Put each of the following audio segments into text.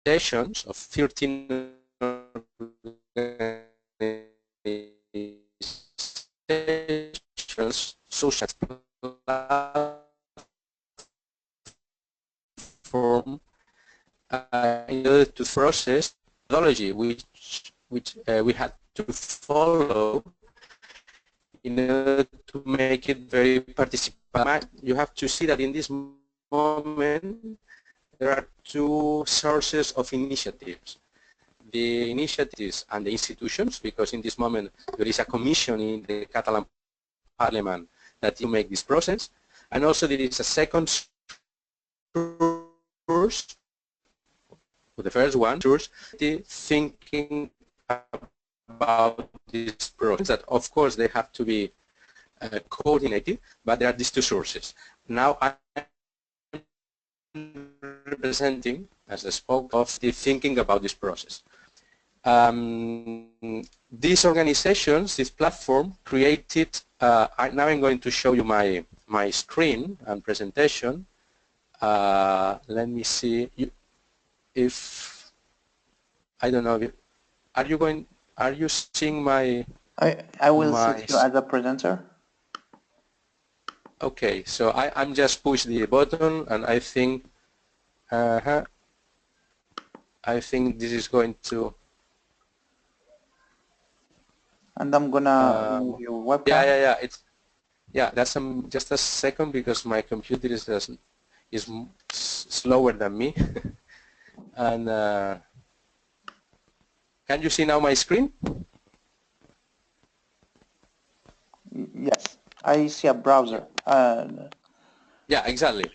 organizations, of 13 organizations, social platform in order to process methodology which we had to follow in order to make it very participatory. You have to see that in this moment there are two sources of initiatives. The initiatives and the institutions, because in this moment there is a commission in the Catalan Parliament that will make this process, and also there is a second source, the first one, source, thinking about this process, that of course they have to be coordinated, but there are these two sources. Now I'm representing, as I spoke of, the thinking about this process. These organizations, this platform, created, now I'm going to show you my screen and presentation. Let me see if, I don't know, are you seeing my... I will see you as a presenter. Okay, so I'm just push the button, and I think this is going to... And I'm gonna move your webcam. That's just a second, because my computer is slower than me. And can you see now my screen? Yes, I see a browser. Yeah, exactly.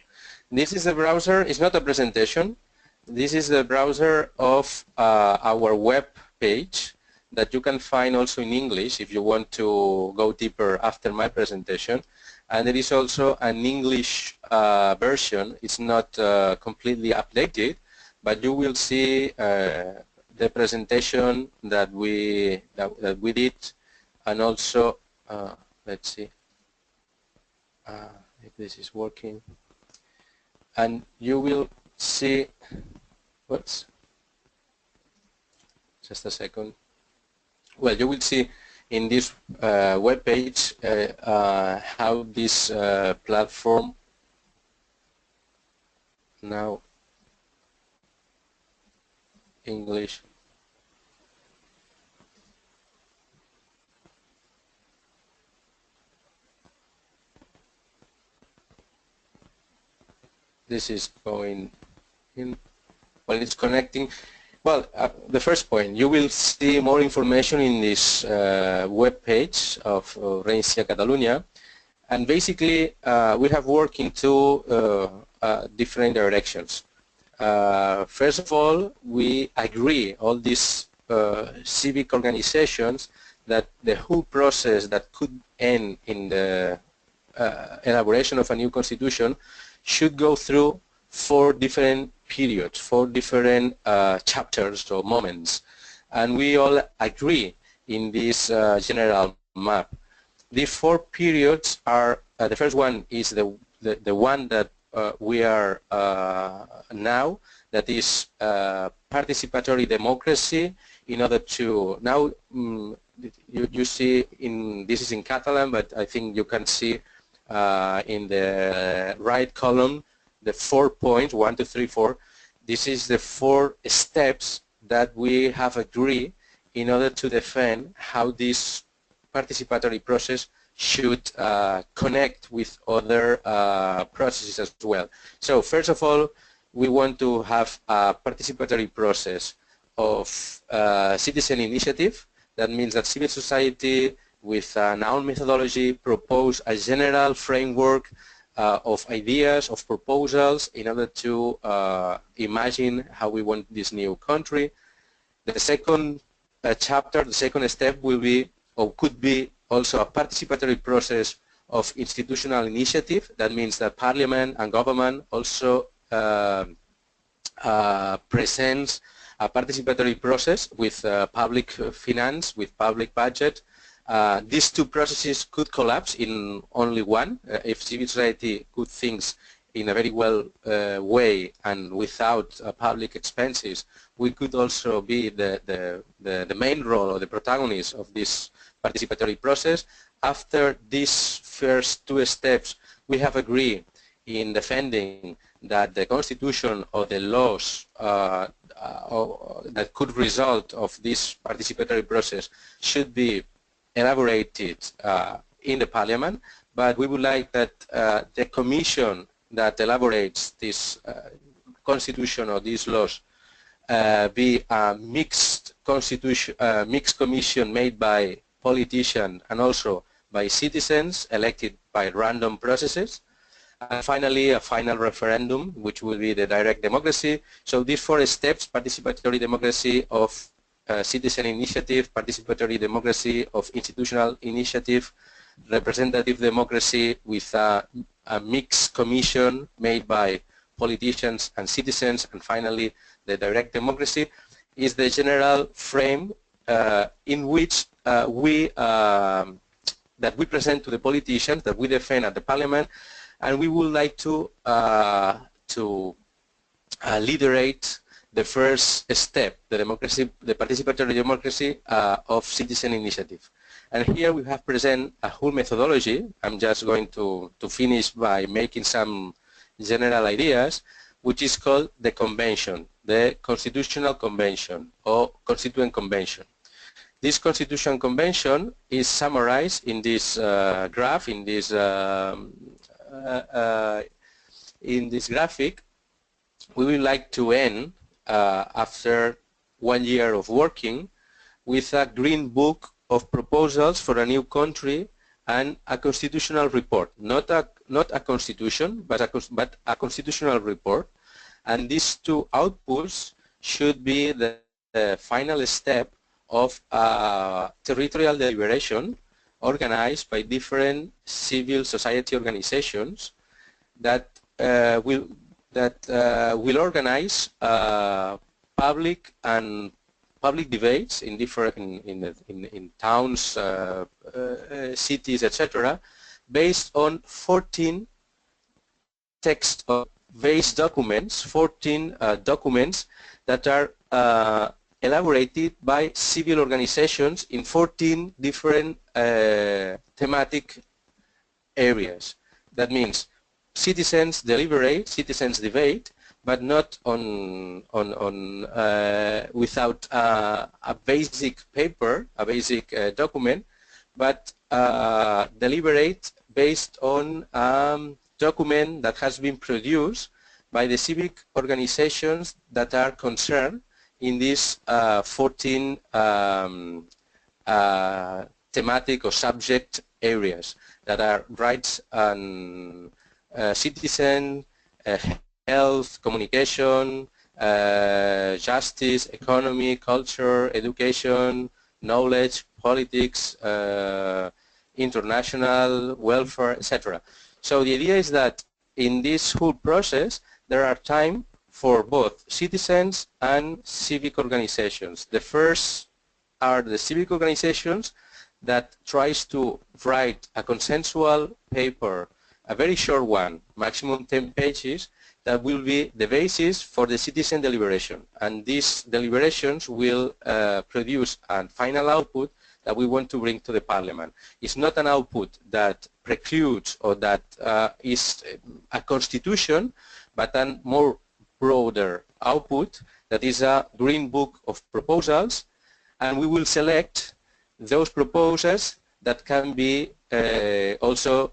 This is the browser. It's not a presentation. This is the browser of our web page that you can find also in English if you want to go deeper after my presentation. And there is also an English version. It's not completely updated, but you will see the presentation that we did, and also let's see if this is working. And you will see, whoops, just a second. Well, you will see in this web page how this platform now English. This is going in. Well, it's connecting. Well, the first point, you will see more information in this web page of Rensia Catalunya. And basically, we have worked in two different directions. First of all, we agree, all these civic organizations, that the whole process that could end in the elaboration of a new constitution should go through 4 different periods, 4 different chapters or moments. And we all agree in this general map. The 4 periods are, the first one is the one that we are now, that is participatory democracy, in order to, now you see, this is in Catalan, but I think you can see in the right column the 4 points, 1, 2, 3, 4. This is the 4 steps that we have agreed in order to defend how this participatory process should connect with other processes as well. So first of all, we want to have a participatory process of citizen initiative. That means that civil society, with an own methodology, propose a general framework of ideas, of proposals, in order to imagine how we want this new country. The second chapter, the second step will be, or could be, also a participatory process of institutional initiative. That means that Parliament and government also presents a participatory process with public finance, with public budget. These 2 processes could collapse in only one if civil society could think in a very well way and without public expenses, we could also be the main role or the protagonist of this participatory process. After these first two steps, we have agreed in defending that the constitution or the laws that could result of this participatory process should be elaborated in the parliament, but we would like that the commission that elaborates this constitution or these laws be a mixed constitution, mixed commission made by politicians and also by citizens elected by random processes. And finally, a final referendum, which will be the direct democracy. So these 4 steps: participatory democracy of citizen initiative, participatory democracy of institutional initiative, representative democracy with a mixed commission made by politicians and citizens, and finally the direct democracy, is the general frame in which we present to the politicians, that we defend at the parliament. And we would like to liderate the first step, the democracy, the participatory democracy of citizen initiative. And here we have present a whole methodology. I'm just going to finish by making some general ideas, which is called the convention, the constitutional convention or constituent convention. This constitutional convention is summarized in this graph, in this graphic. We would like to end after 1 year of working with a green book of proposals for a new country and a constitutional report, not a constitution, but a constitutional report. And these 2 outputs should be the final step of territorial deliberation organized by different civil society organizations that will organize public debates in different in towns, cities, etc., based on 14 text-based documents, 14 documents that are elaborated by civil organizations in 14 different thematic areas. That means citizens deliberate, citizens debate, but not without a basic paper, a basic document, but deliberate based on document that has been produced by the civic organizations that are concerned in these 14 thematic or subject areas that are rights and citizen, health, communication, justice, economy, culture, education, knowledge, politics, international, welfare, etc. So the idea is that in this whole process there are time for both citizens and civic organizations. The first are the civic organizations that tries to write a consensual paper, a very short one, maximum 10 pages, that will be the basis for the citizen deliberation. And these deliberations will produce a final output that we want to bring to the parliament. It's not an output that precludes or that is a constitution, but a more broader output that is a green book of proposals, and we will select those proposals that can be also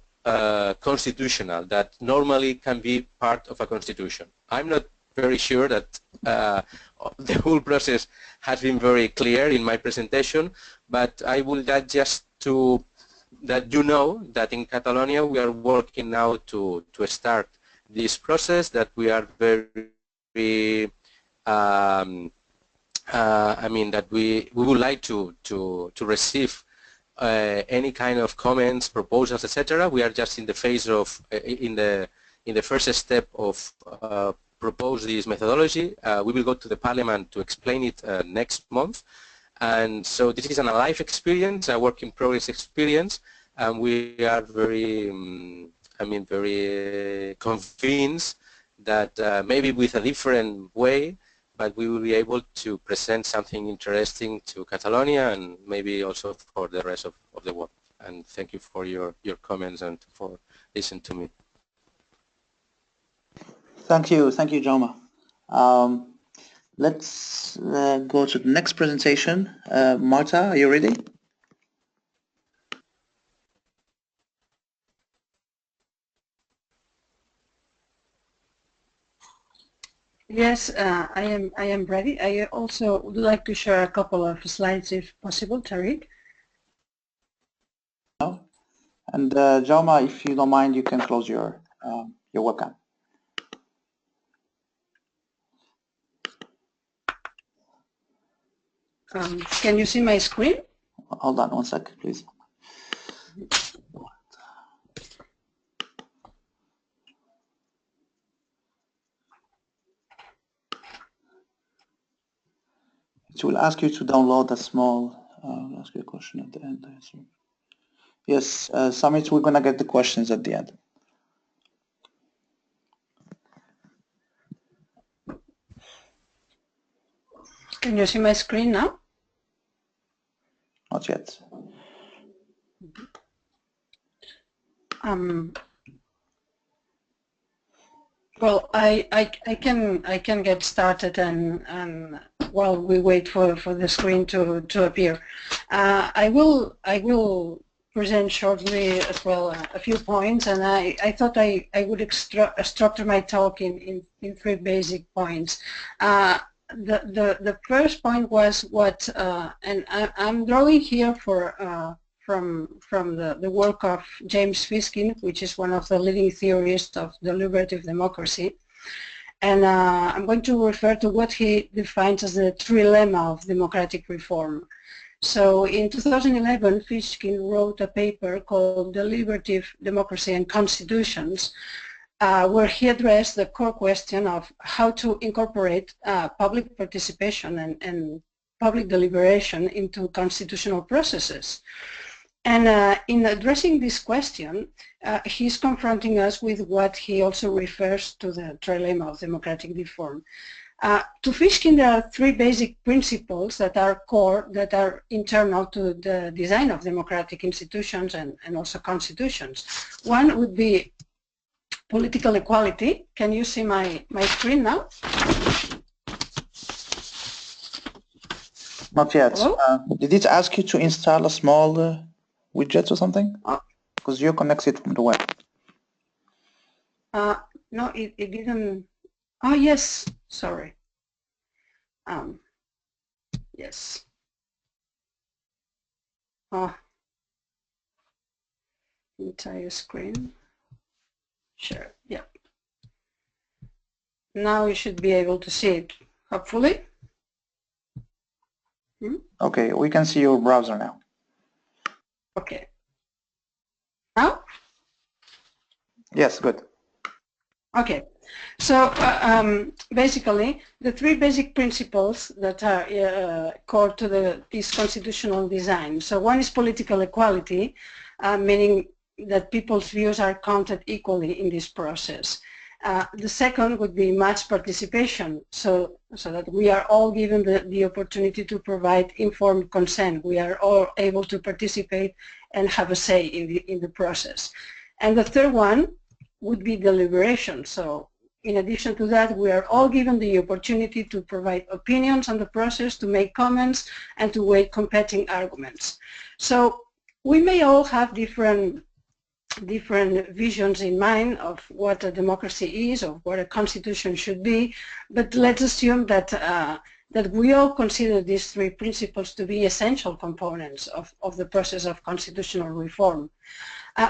constitutional, that normally can be part of a constitution. I'm not very sure that the whole process has been very clear in my presentation, but I would like just to that you know that in Catalonia we are working now to start this process, that we are very I mean that we would like to receive any kind of comments, proposals, etc. We are just in the phase of in the first step of propose this methodology. We will go to the parliament to explain it next month, and so this is an alive experience, a work in progress experience, and we are very very convinced that maybe with a different way, but we will be able to present something interesting to Catalonia and maybe also for the rest of the world. And thank you for your comments and for listening to me. Thank you, Jaume. Let's go to the next presentation. Marta, are you ready? Yes, I am ready. I also would like to share a couple of slides if possible, Tarik. And Jaume, if you don't mind, you can close your webcam. Can you see my screen? Hold on one second, please. It will ask you to download a small, ask you a question at the end. Yes, Sumit, we're going to get the questions at the end. Can you see my screen now? Not yet. Well, I can get started and while we wait for the screen to appear, I will present shortly as well a few points, and I thought I would structure my talk in 3 basic points. The first point was what, and I'm drawing here from the work of James Fiskin, which is one of the leading theorists of deliberative democracy. And I'm going to refer to what he defines as the trilemma of democratic reform. So in 2011, Fiskin wrote a paper called Deliberative Democracy and Constitutions, where he addressed the core question of how to incorporate public participation and public deliberation into constitutional processes. And in addressing this question, he's confronting us with what he also refers to the trilemma of democratic reform. To Fiskin, there are 3 basic principles that are core, that are internal to the design of democratic institutions and also constitutions. One would be political equality. Can you see my screen now? Not yet. Did it ask you to install a small widget or something? Because you're connected from the web. No, it didn't. Oh, yes. Sorry. Yes. Entire screen. Sure. Yeah. Now you should be able to see it, hopefully. Okay, we can see your browser now. Okay. Now? Yes, good. Okay. So basically, the 3 basic principles that are core to this constitutional design. So one is political equality, meaning that people's views are counted equally in this process. The second would be mass participation, so that we are all given the opportunity to provide informed consent. We are all able to participate and have a say in the process. And the third one would be deliberation. So in addition to that, we are all given the opportunity to provide opinions on the process, to make comments, and to weigh competing arguments. So we may all have different visions in mind of what a democracy is, of what a constitution should be, but let's assume that that we all consider these 3 principles to be essential components of the process of constitutional reform.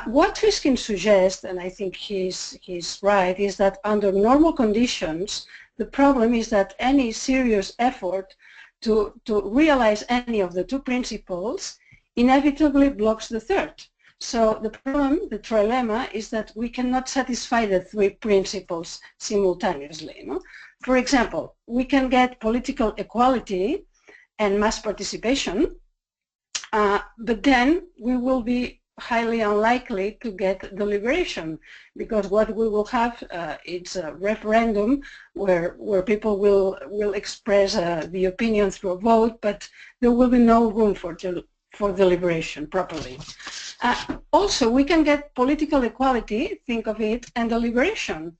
What Fiskin suggests, and I think he's right, is that under normal conditions, the problem is that any serious effort to realize any of the 2 principles inevitably blocks the third. So the problem, the trilemma, is that we cannot satisfy the 3 principles simultaneously. No? For example, we can get political equality and mass participation, but then we will be highly unlikely to get deliberation, because what we will have it's a referendum where people will express the opinion through a vote, but there will be no room for deliberation properly. Also, we can get political equality, think of it, and deliberation.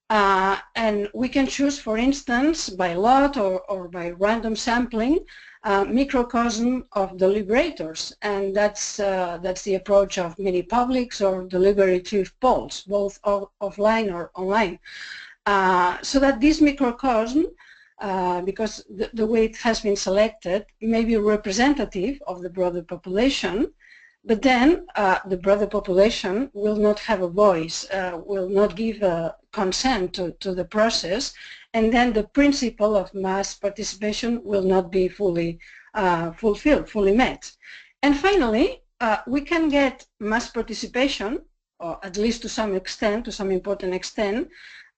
And we can choose, for instance, by lot or by random sampling, microcosm of deliberators, and that's the approach of mini publics or deliberative polls, both offline or online. So that this microcosm, because the way it has been selected, may be representative of the broader population, but then the broader population will not have a voice, will not give consent to the process, and then the principle of mass participation will not be fully fulfilled, fully met. And finally, we can get mass participation, or at least to some extent, to some important extent,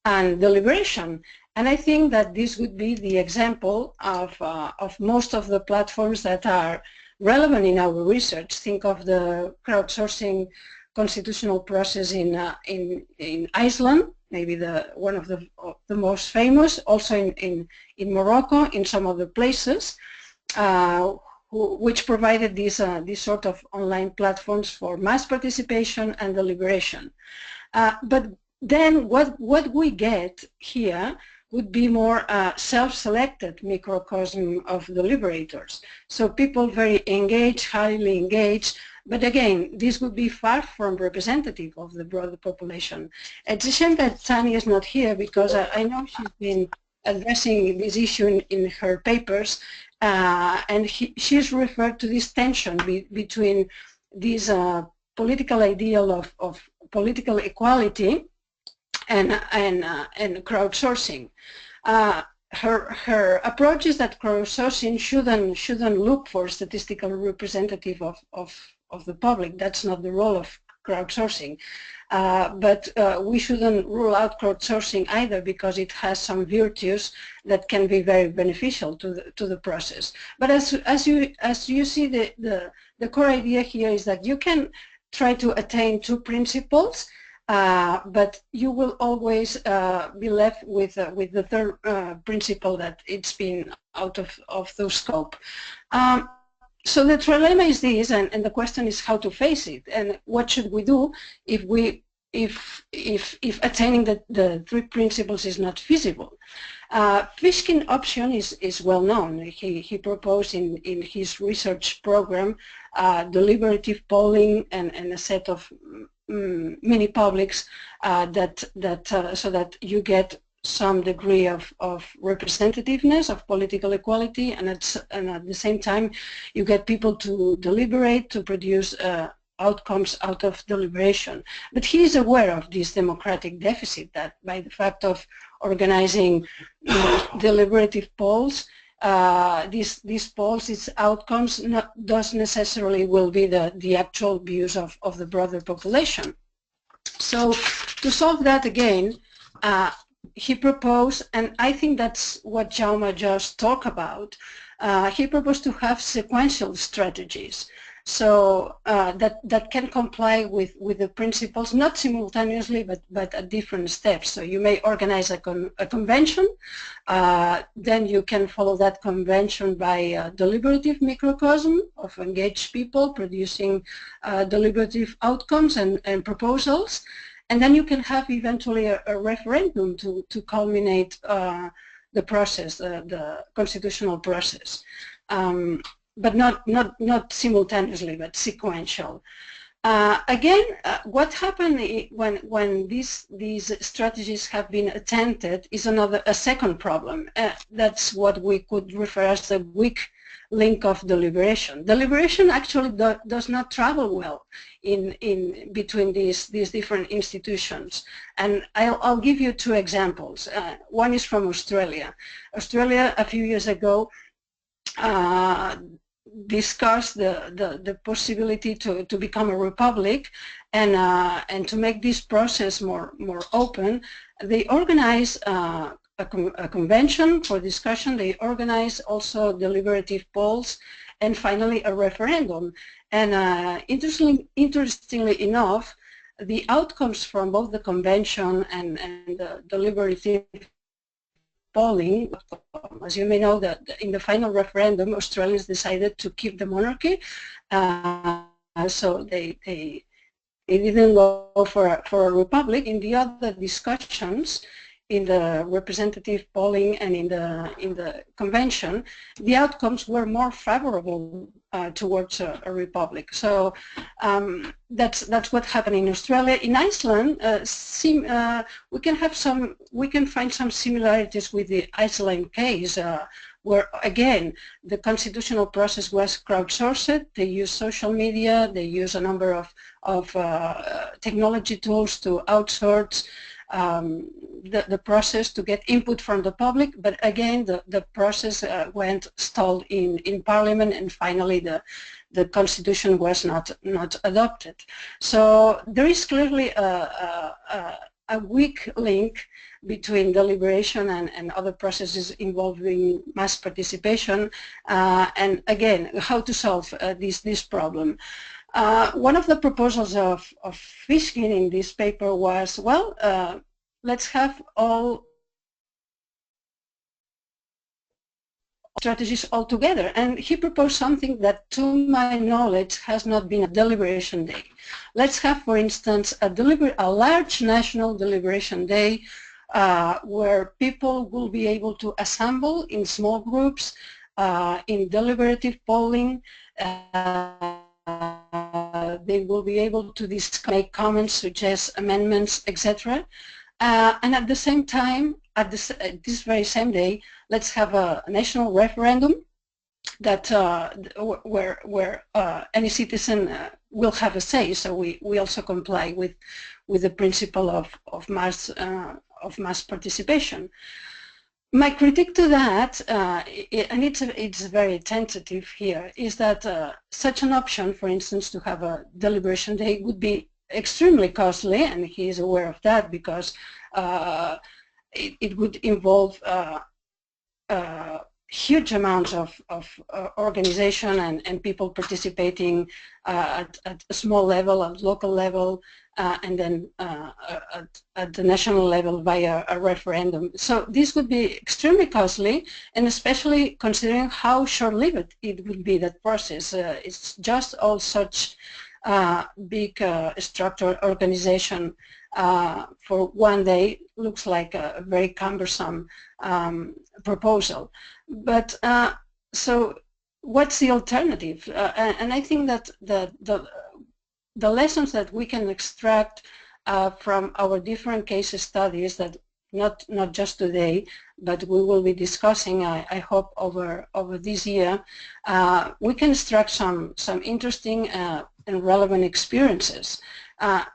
and deliberation. And I think that this would be the example of most of the platforms that are relevant in our research. Think of the crowdsourcing constitutional process in Iceland, maybe one of the most famous, also in Morocco, in some other places, which provided these sort of online platforms for mass participation and deliberation. But then what we get here would be more self-selected microcosm of deliberators. So people very engaged, highly engaged, but again, this would be far from representative of the broader population. It's a shame that Tani is not here, because I know she's been addressing this issue in her papers, and she's referred to this tension between this political ideal of political equality and crowdsourcing. Her approach is that crowdsourcing shouldn't look for statistical representative of the public. That's not the role of crowdsourcing. But we shouldn't rule out crowdsourcing either, because it has some virtues that can be very beneficial to the process. But as you see, the core idea here is that you can try to attain two principles, but you will always be left with the third principle that it's been out of the scope. So the trilemma is this, and the question is how to face it, and what should we do if attaining the three principles is not feasible. Fishkin's option is well known. He proposed in his research program deliberative polling and a set of mini publics so that you get some degree of representativeness, of political equality, and at the same time you get people to deliberate, to produce outcomes out of deliberation. But he is aware of this democratic deficit, that by the fact of organizing deliberative polls, these polls, its outcomes does necessarily will be the actual views of the broader population. So to solve that again, he proposed, and I think that's what Jaume just talked about, he proposed to have sequential strategies, so that can comply with the principles, not simultaneously, but at different steps. So you may organize a convention, then you can follow that convention by a deliberative microcosm of engaged people producing deliberative outcomes and proposals. And then you can have eventually a referendum to culminate the process, the constitutional process, but not simultaneously, but sequential. Again, what happened when these strategies have been attempted is a second problem. That's what we could refer as the weak link of deliberation. Deliberation actually does not travel well in between these different institutions, and I'll give you two examples. One is from Australia. Australia a few years ago discussed the possibility to become a republic, and to make this process more open, they organized a convention for discussion. They organized also deliberative polls, and finally a referendum. And interestingly enough, the outcomes from both the convention and the deliberative polling, as you may know, that in the final referendum, Australians decided to keep the monarchy. So they didn't go for a republic. In the other discussions, in the representative polling and in the convention, the outcomes were more favorable towards a republic. So that's what happened in Australia. In Iceland, we can find some similarities with the Iceland case, where again the constitutional process was crowdsourced. They used social media, they used a number of technology tools to outsource the process to get input from the public, but again the process went stalled in Parliament, and finally the constitution was not adopted. So there is clearly a weak link between deliberation and other processes involving mass participation, and again how to solve this problem. One of the proposals of Fishkin in this paper was, well, let's have all strategies all together. And he proposed something that, to my knowledge, has not been a deliberation day. Let's have, for instance, a large national deliberation day where people will be able to assemble in small groups, in deliberative polling. They will be able to make comments, suggest amendments, etc. And at the same time, at this very same day, let's have a national referendum that where any citizen will have a say. So we also comply with the principle of mass participation. My critique to that, and it's very tentative here, is that such an option, for instance, to have a deliberation day, would be extremely costly, and he is aware of that, because it would involve huge amounts of organization and people participating at a small level, at local level, and then at the national level via a referendum. So this would be extremely costly, and especially considering how short-lived it would be, that process. It's just all such big structured organization for one day looks like a very cumbersome proposal. But so what's the alternative? And I think that the lessons that we can extract from our different case studies, that not just today, but we will be discussing, I hope, over this year, we can extract some interesting and relevant experiences.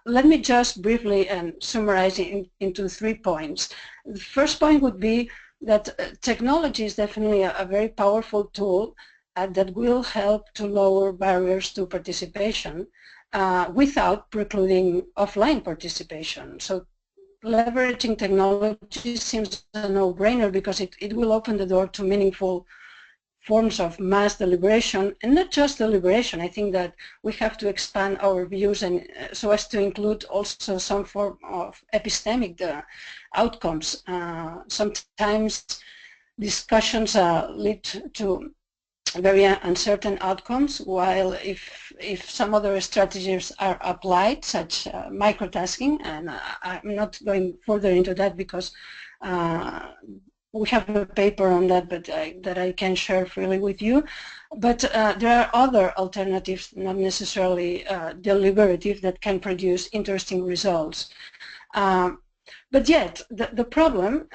Let me just briefly summarize into 3 points. The first point would be that technology is definitely a very powerful tool that will help to lower barriers to participation without precluding offline participation. So leveraging technology seems a no-brainer, because it will open the door to meaningful forms of mass deliberation, and not just deliberation. I think that we have to expand our views, and so as to include also some form of epistemic outcomes. Sometimes discussions lead to very uncertain outcomes, while if some other strategies are applied, such microtasking, and I'm not going further into that because we have a paper on that, but that I can share freely with you. But there are other alternatives, not necessarily deliberative, that can produce interesting results. But yet, the problem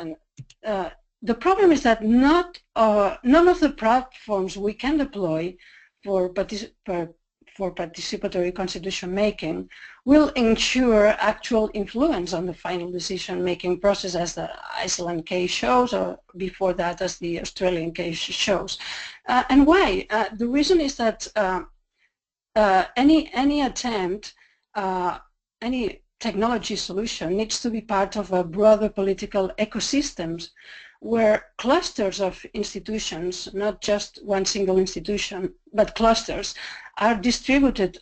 is that none of the platforms we can deploy for participatory constitution making will ensure actual influence on the final decision-making process, as the Iceland case shows, or before that as the Australian case shows. And why? The reason is that any attempt, any technology solution needs to be part of a broader political ecosystems where clusters of institutions, not just one single institution, but clusters, are distributed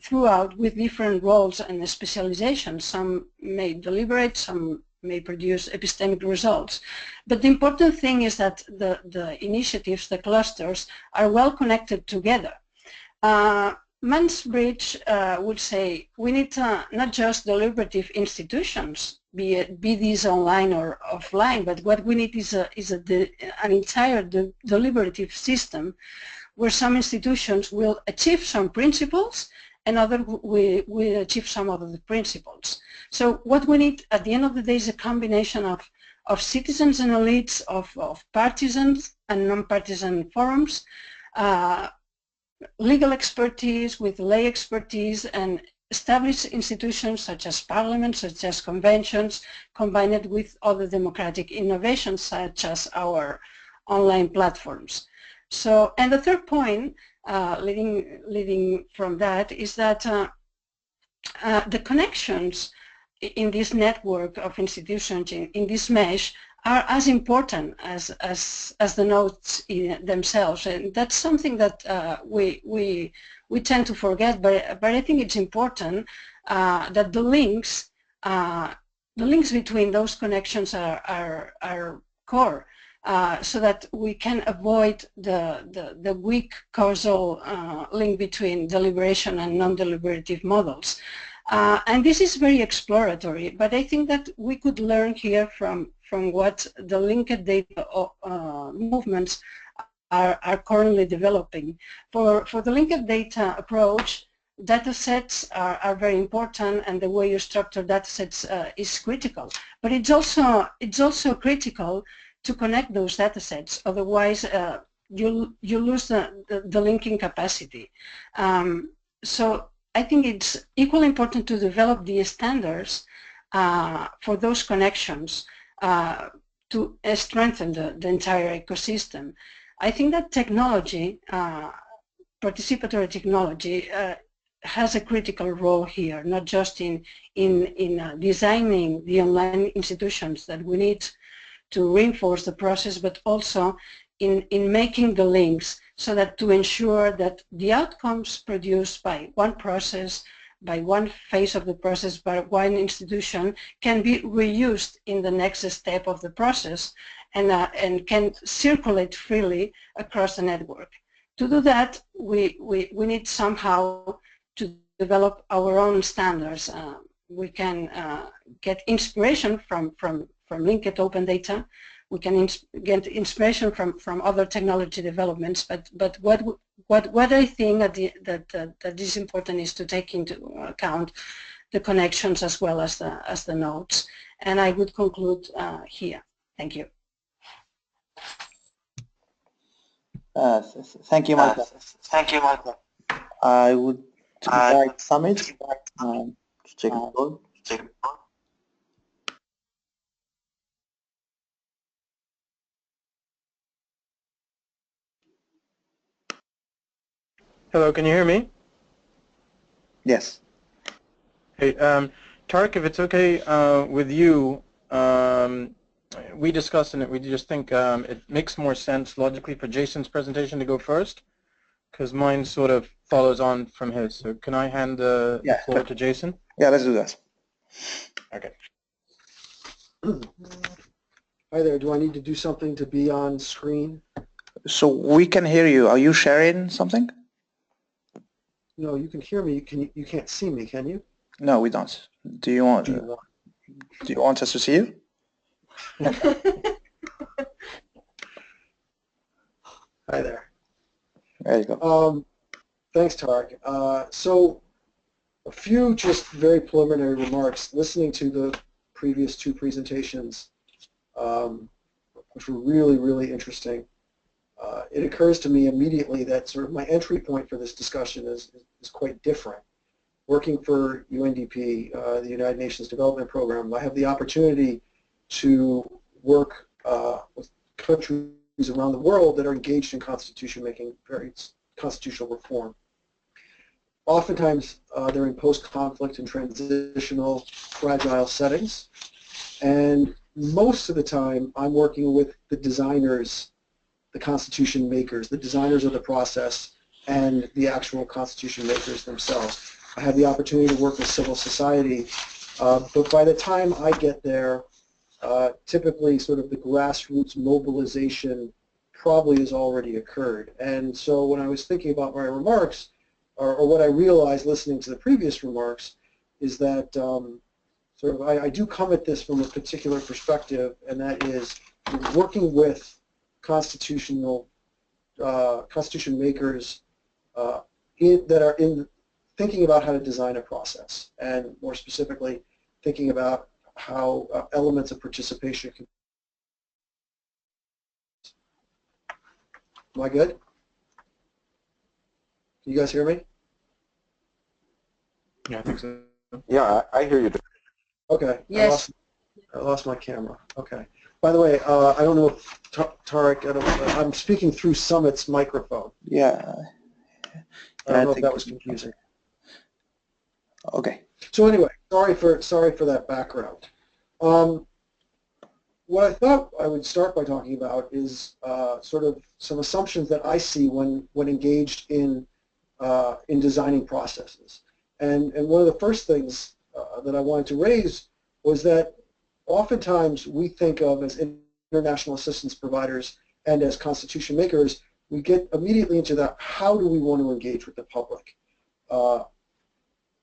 throughout with different roles and specializations. Some may deliberate, some may produce epistemic results. But the important thing is that the initiatives, the clusters, are well connected together. Mansbridge would say we need not just deliberative institutions, be these online or offline, but what we need is an entire deliberative system where some institutions will achieve some principles and others will achieve some of the principles. So what we need at the end of the day is a combination of citizens and elites, of partisans and non-partisan forums, legal expertise with lay expertise, and established institutions such as parliaments, such as conventions, combined with other democratic innovations such as our online platforms. So, and the third point, leading from that, is that the connections in this network of institutions, in this mesh, are as important as the nodes themselves, and that's something that we tend to forget. But I think it's important that the links between those connections are core, so that we can avoid the weak causal link between deliberation and non-deliberative models. And this is very exploratory, but I think that we could learn here from what the linked data movements are currently developing. For the linked data approach, data sets are very important, and the way you structure data sets is critical. But it's also critical to connect those data sets, otherwise you lose the linking capacity. So I think it's equally important to develop the standards for those connections to strengthen the entire ecosystem. I think that technology, participatory technology, has a critical role here, not just in designing the online institutions that we need to reinforce the process, but also in making the links, so that to ensure that the outcomes produced by one process, by one phase of the process, by one institution, can be reused in the next step of the process and can circulate freely across the network. To do that, we need somehow to develop our own standards. We can get inspiration from linked open data. We can get inspiration from other technology developments, but what I think that is important is to take into account the connections as well as the nodes. And I would conclude here. Thank you. Thank you, Marta. Thank you, Marta. I would invite Sumit to take the floor. Hello, can you hear me? Yes. Hey, Tarik, if it's okay with you, we discussed in it, we just think it makes more sense logically for Jason's presentation to go first, because mine sort of follows on from his. So can I hand the floor to Jason? Yeah, let's do that. Okay. Hi there, do I need to do something to be on screen? So we can hear you. Are you sharing something? No, you can hear me. You can't see me, can you? No, we don't. Do you want us to see you? Hi there. There you go. Thanks, Tarik. So a few just very preliminary remarks. Listening to the previous two presentations, which were really, really interesting. It occurs to me immediately that sort of my entry point for this discussion is quite different. Working for UNDP, the United Nations Development Program, I have the opportunity to work with countries around the world that are engaged in constitution making, constitutional reform. Oftentimes they're in post-conflict and transitional, fragile settings, and most of the time I'm working with the designers, the constitution makers, the designers of the process, and the actual constitution makers themselves. I have the opportunity to work with civil society, but by the time I get there, typically sort of the grassroots mobilization probably has already occurred. And so when I was thinking about my remarks, or what I realized listening to the previous remarks, is that sort of I do come at this from a particular perspective, and that is working with constitution makers that are in thinking about how to design a process, and more specifically thinking about how elements of participation can. Am I good? Can you guys hear me? Yeah, I think so. Yeah, I hear you. Okay. Yes. I lost my camera. Okay. By the way, I don't know if Tarik, I'm speaking through Sumit's microphone. Yeah. I don't know if that was confusing. Okay. So anyway, sorry for that background. What I thought I would start by talking about is sort of some assumptions that I see when engaged in designing processes. And one of the first things that I wanted to raise was that oftentimes we think of as international assistance providers and as constitution makers, we get immediately into that, how do we want to engage with the public?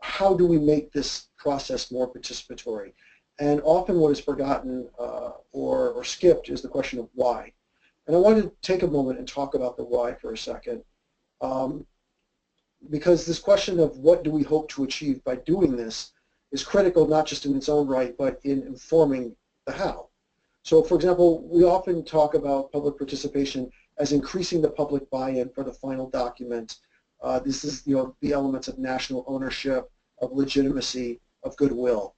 How do we make this process more participatory? And often what is forgotten or skipped is the question of why. And I wanted to take a moment and talk about the why for a second. Because this question of what do we hope to achieve by doing this is critical not just in its own right, but in informing the how. So for example, we often talk about public participation as increasing the public buy-in for the final document. This is the elements of national ownership, of legitimacy, of goodwill.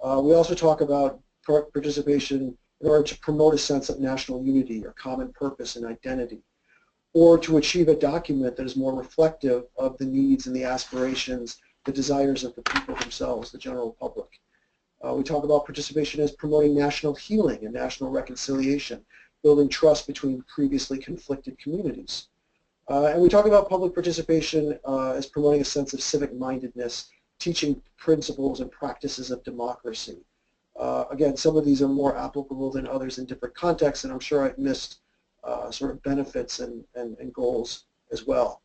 We also talk about participation in order to promote a sense of national unity or common purpose and identity, or to achieve a document that is more reflective of the needs and the aspirations, the desires of the people themselves, the general public. We talk about participation as promoting national healing and national reconciliation, building trust between previously conflicted communities. And we talk about public participation as promoting a sense of civic-mindedness, teaching principles and practices of democracy. Again, some of these are more applicable than others in different contexts, and I'm sure I've missed sort of benefits and goals as well.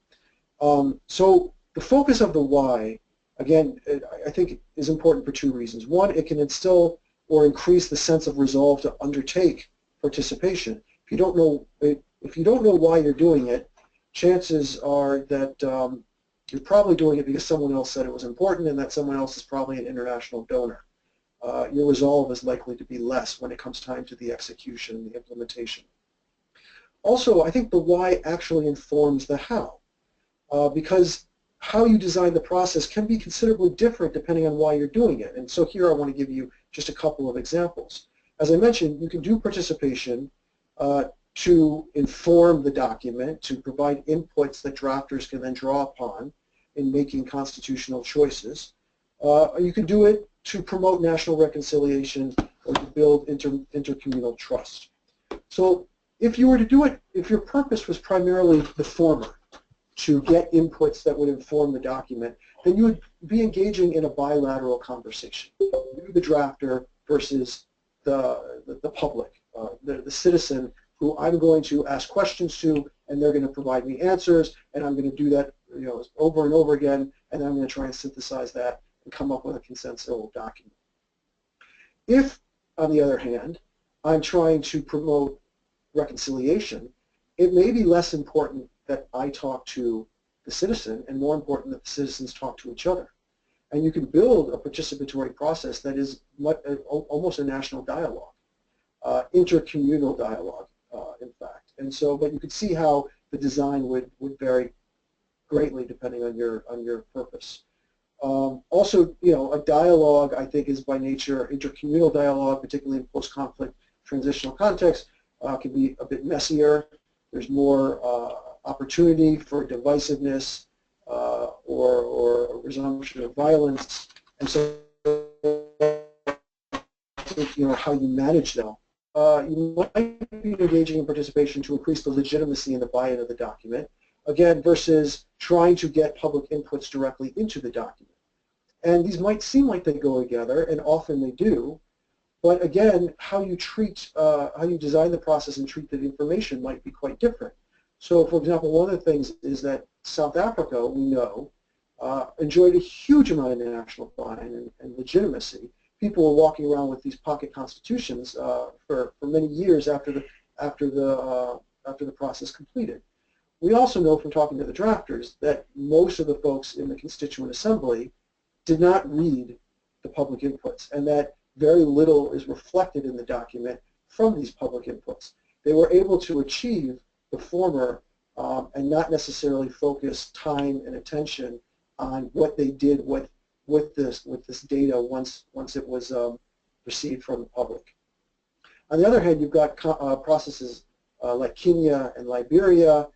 So the focus of the why, again, I think is important for two reasons. One, it can instill or increase the sense of resolve to undertake participation. If you don't know why you're doing it, chances are that you're probably doing it because someone else said it was important, and that someone else is probably an international donor. Your resolve is likely to be less when it comes time to the execution and the implementation. Also, I think the why actually informs the how, because how you design the process can be considerably different depending on why you're doing it. And so here I want to give you just a couple of examples. As I mentioned, you can do participation to inform the document, to provide inputs that drafters can then draw upon in making constitutional choices. You can do it to promote national reconciliation or to build intercommunal trust. So if you were to do it, if your purpose was primarily the former, to get inputs that would inform the document, then you would be engaging in a bilateral conversation. You, the drafter, versus the public, the citizen, who I'm going to ask questions to, and they're going to provide me answers, and I'm going to do that over and over again, and then I'm going to try and synthesize that and come up with a consensual document. If, on the other hand, I'm trying to promote reconciliation, it may be less important that I talk to the citizen and more important that the citizens talk to each other. And you can build a participatory process that is almost a national dialogue, intercommunal dialogue, in fact. And so, but you could see how the design would vary greatly depending on your purpose. Also, a dialogue, I think, is by nature, intercommunal dialogue, particularly in post-conflict transitional context, can be a bit messier. There's more opportunity for divisiveness or resumption of violence. And so how you manage them. You might be engaging in participation to increase the legitimacy and the buy-in of the document, again, versus trying to get public inputs directly into the document. And these might seem like they go together, and often they do, but again, how you design the process and treat the information might be quite different. So, for example, one of the things is that South Africa, we know, enjoyed a huge amount of national buy-in and legitimacy. People were walking around with these pocket constitutions for many years after the process completed. We also know from talking to the drafters that most of the folks in the Constituent Assembly did not read the public inputs, and that very little is reflected in the document from these public inputs. They were able to achieve the former and not necessarily focus time and attention on what they did with this data once it was received from the public. On the other hand, you've got processes like Kenya and Liberia,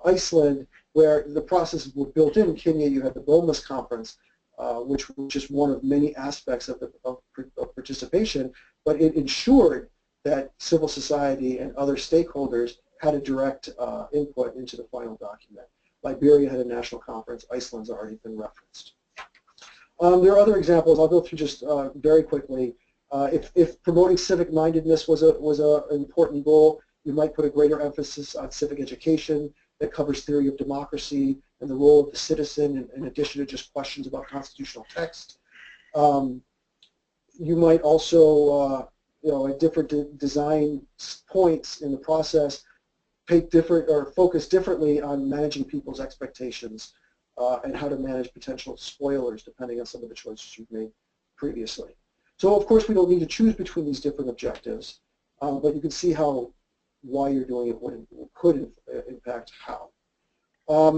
Iceland, where the processes were built in. In Kenya, you had the BOMAS conference, which was just one of many aspects of participation, but it ensured that civil society and other stakeholders had a direct input into the final document. Liberia had a national conference. Iceland's already been referenced. There are other examples. I'll go through just very quickly. If promoting civic mindedness was an important goal, you might put a greater emphasis on civic education that covers theory of democracy and the role of the citizen in addition to just questions about constitutional text. You might also, at different design points in the process, focus differently on managing people's expectations and how to manage potential spoilers depending on some of the choices you've made previously. So of course we don't need to choose between these different objectives, but you can see how why you're doing it could impact how. I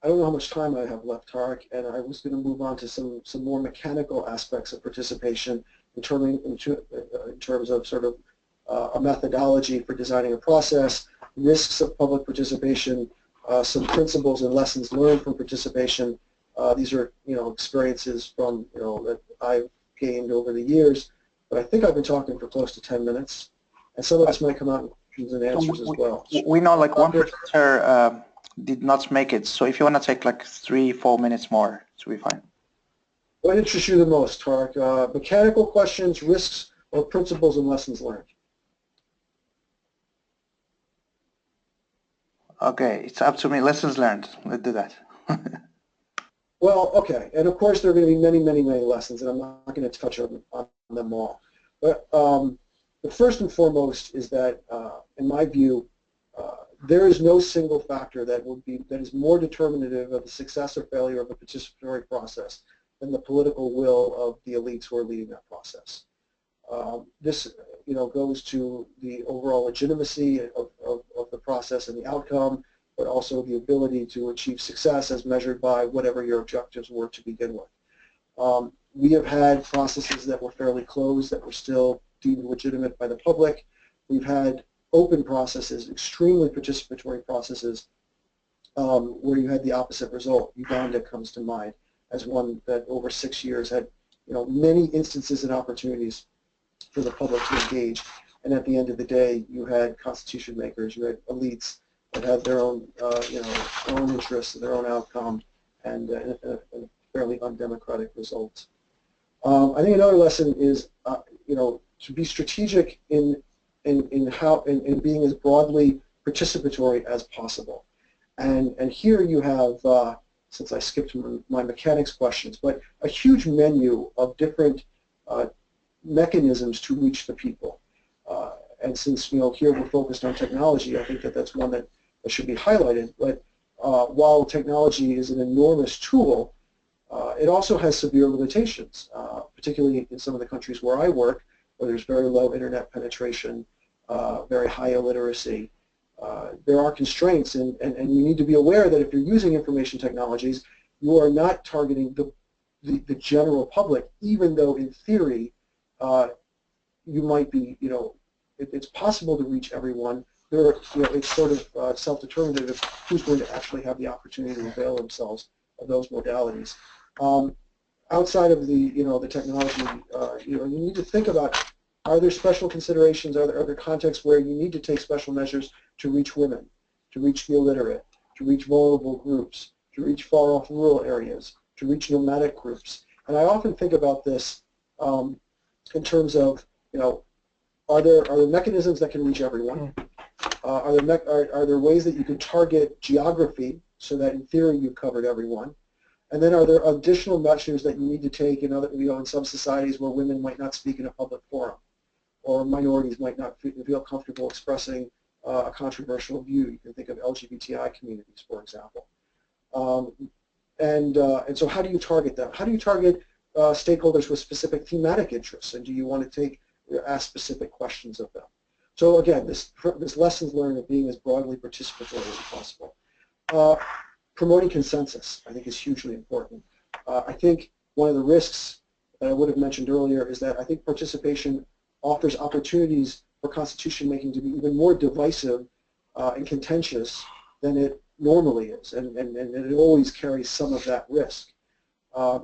don't know how much time I have left, Tarik, and I was going to move on to some more mechanical aspects of participation in terms of sort of a methodology for designing a process, risks of public participation, some principles and lessons learned from participation. These are experiences from that I've gained over the years, but I think I've been talking for close to 10 minits, and some of this might come out in questions and answers as well. We know like one presenter did not make it, so if you want to take like 3-4 minutes more, it should be fine. What interests you the most, Tarik? Mechanical questions, risks, or principles and lessons learned? Okay, it's up to me. Lessons learned. Let's do that. Well, okay, and of course there are going to be many, many, many lessons, and I'm not going to touch on them all. But the first and foremost is that, in my view, there is no single factor that is more determinative of the success or failure of a participatory process than the political will of the elites who are leading that process. This, goes to the overall legitimacy of the process and the outcome, but also the ability to achieve success as measured by whatever your objectives were to begin with. We have had processes that were fairly closed that were still deemed legitimate by the public. We've had open processes, extremely participatory processes, where you had the opposite result. Uganda comes to mind as one that over 6 years had many instances and opportunities for the public to engage, and at the end of the day you had constitution makers, you had elites that had their own own interests and their own outcome, and a fairly undemocratic result. I think another lesson is to be strategic in being as broadly participatory as possible, and here you have since I skipped my mechanics questions, but a huge menu of different mechanisms to reach the people. And since here we're focused on technology, I think that that's one that should be highlighted. But while technology is an enormous tool, it also has severe limitations, particularly in some of the countries where I work, where there's very low internet penetration, very high illiteracy. There are constraints, and you need to be aware that if you're using information technologies, you are not targeting the general public, even though in theory you might be, it's possible to reach everyone. It's sort of self-determinative who's going to actually have the opportunity to avail themselves of those modalities. outside of the the technology, you need to think about, are there special considerations, are there contexts where you need to take special measures to reach women, to reach the illiterate, to reach vulnerable groups, to reach far-off rural areas, to reach nomadic groups. And I often think about this in terms of, are there mechanisms that can reach everyone? Are there ways that you can target geography so that in theory you've covered everyone? And then are there additional measures that you need to take in other, in some societies where women might not speak in a public forum, or minorities might not feel comfortable expressing a controversial view? You can think of LGBTI communities, for example. And so how do you target them? How do you target stakeholders with specific thematic interests? And do you want to ask specific questions of them? So again, this lessons learned of being as broadly participatory as possible. Promoting consensus, I think, is hugely important. I think one of the risks that I would have mentioned earlier is that I think participation offers opportunities for constitution making to be even more divisive and contentious than it normally is, and it always carries some of that risk.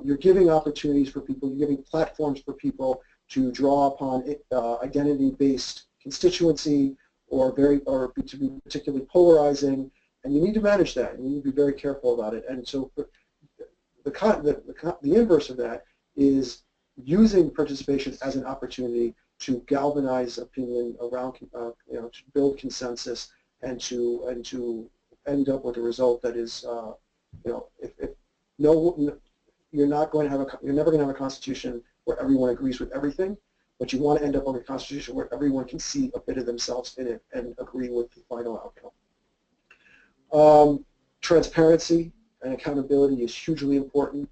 You're giving opportunities for people, you're giving platforms for people to draw upon identity-based constituency or to be particularly polarizing, and you need to manage that, and you need to be very careful about it. And so the inverse of that is using participation as an opportunity to galvanize opinion around, to build consensus, and to end up with a result that is, you're never going to have a constitution where everyone agrees with everything, but you want to end up with a constitution where everyone can see a bit of themselves in it and agree with the final outcome. Transparency and accountability is hugely important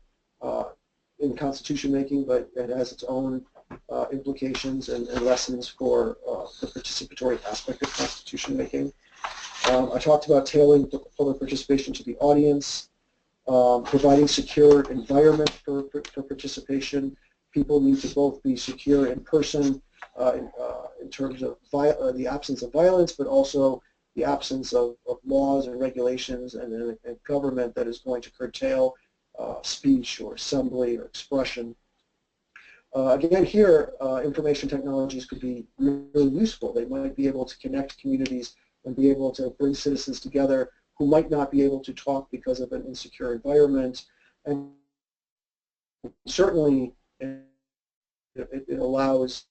in constitution making, but it has its own implications and lessons for the participatory aspect of constitution making. I talked about tailoring public participation to the audience, providing secure environment for participation. People need to both be secure in person in terms of the absence of violence, but also the absence of laws and regulations and a government that is going to curtail speech or assembly or expression. Again, here, information technologies could be really useful. They might be able to connect communities and be able to bring citizens together who might not be able to talk because of an insecure environment. And certainly, it allows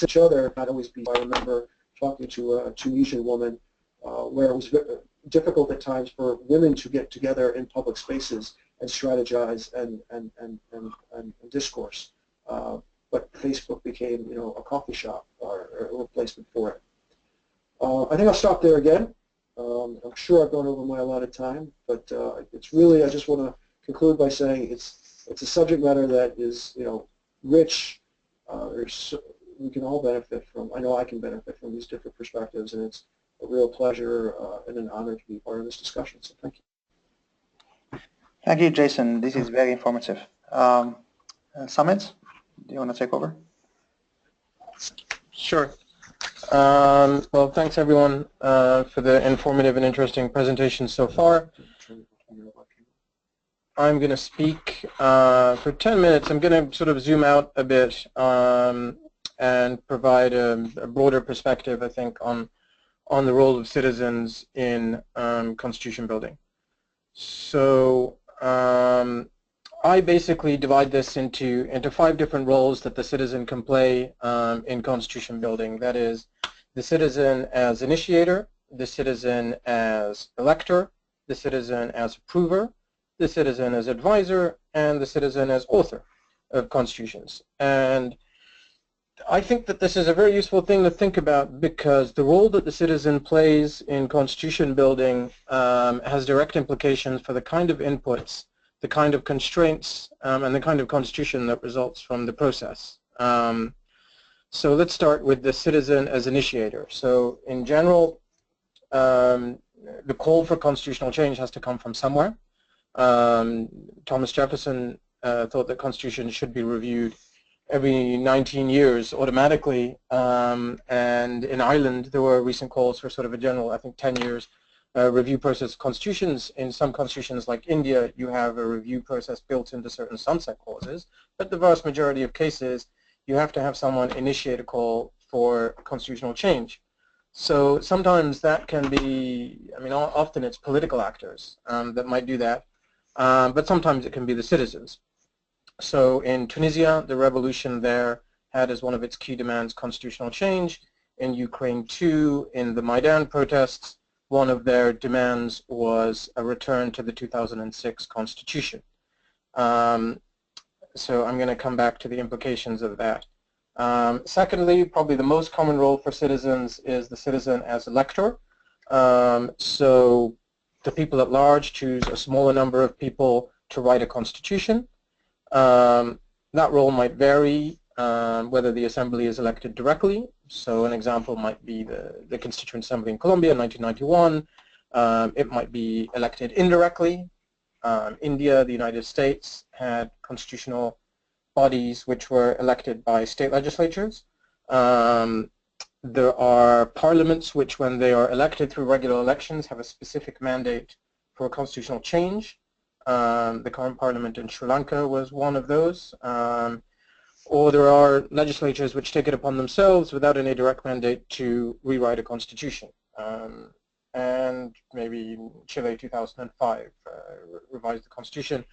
each other not always be. I remember talking to a Tunisian woman where it was difficult at times for women to get together in public spaces and strategize and discourse. But Facebook became, a coffee shop or a replacement for it. I think I'll stop there again. I'm sure I've gone over my allotted time, but it's really, I just want to conclude by saying it's a subject matter that is, rich. We can all benefit from. I know I can benefit from these different perspectives, and it's a real pleasure and an honor to be part of this discussion. So thank you. Thank you, Jason. This is very informative. Sumit, do you want to take over? Sure. Well, thanks everyone for the informative and interesting presentation so far. I'm going to speak for 10 minutes. I'm going to sort of zoom out a bit and provide a broader perspective, I think, on the role of citizens in constitution building. So I basically divide this into 5 different roles that the citizen can play in constitution building. That is, the citizen as initiator, the citizen as elector, the citizen as approver, the citizen as advisor, and the citizen as author of constitutions. And I think that this is a very useful thing to think about, because the role that the citizen plays in constitution building has direct implications for the kind of inputs, the kind of constraints, and the kind of constitution that results from the process. So let's start with the citizen as initiator. So in general, the call for constitutional change has to come from somewhere. Thomas Jefferson thought that constitutions should be reviewed every 19 years automatically, and in Ireland there were recent calls for sort of a general, I think, 10 years review process of constitutions. In some constitutions like India, you have a review process built into certain sunset clauses, but the vast majority of cases, you have to have someone initiate a call for constitutional change. So sometimes that can be, I mean, often it's political actors that might do that, but sometimes it can be the citizens. So in Tunisia, the revolution there had as one of its key demands constitutional change. In Ukraine too, in the Maidan protests, one of their demands was a return to the 2006 constitution. So I'm going to come back to the implications of that. Secondly, probably the most common role for citizens is the citizen as elector. So the people at large choose a smaller number of people to write a constitution. That role might vary whether the assembly is elected directly. So an example might be the Constituent Assembly in Colombia in 1991. It might be elected indirectly. India, the United States had constitutional bodies which were elected by state legislatures. There are parliaments which, when they are elected through regular elections, have a specific mandate for constitutional change. The current parliament in Sri Lanka was one of those. Or there are legislatures which take it upon themselves without any direct mandate to rewrite a constitution. And maybe Chile 2005 revised the constitution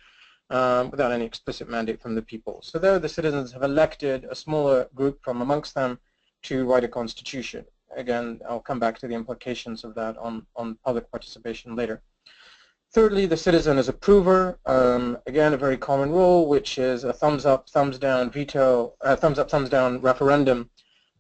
without any explicit mandate from the people. So there the citizens have elected a smaller group from amongst them to write a constitution. Again, I'll come back to the implications of that on public participation later. Thirdly, the citizen is approver. Again, a very common role, which is a thumbs up, thumbs down veto, thumbs up, thumbs down referendum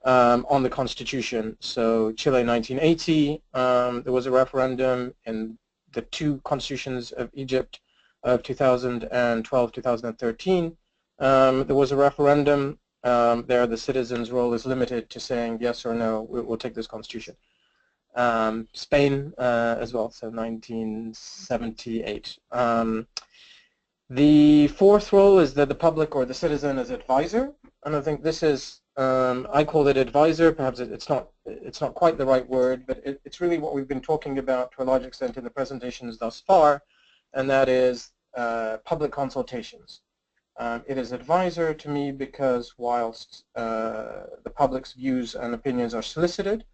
on the constitution. So Chile 1980, there was a referendum. In the two constitutions of Egypt of 2012, 2013, there was a referendum. There the citizen's role is limited to saying yes or no, we'll take this constitution. Spain as well, so 1978. The fourth role is that the public or the citizen is advisor, and I think this is, I call it advisor, perhaps it's not quite the right word, but it's really what we've been talking about to a large extent in the presentations thus far, and that is public consultations. It is advisor to me because whilst the public's views and opinions are solicited,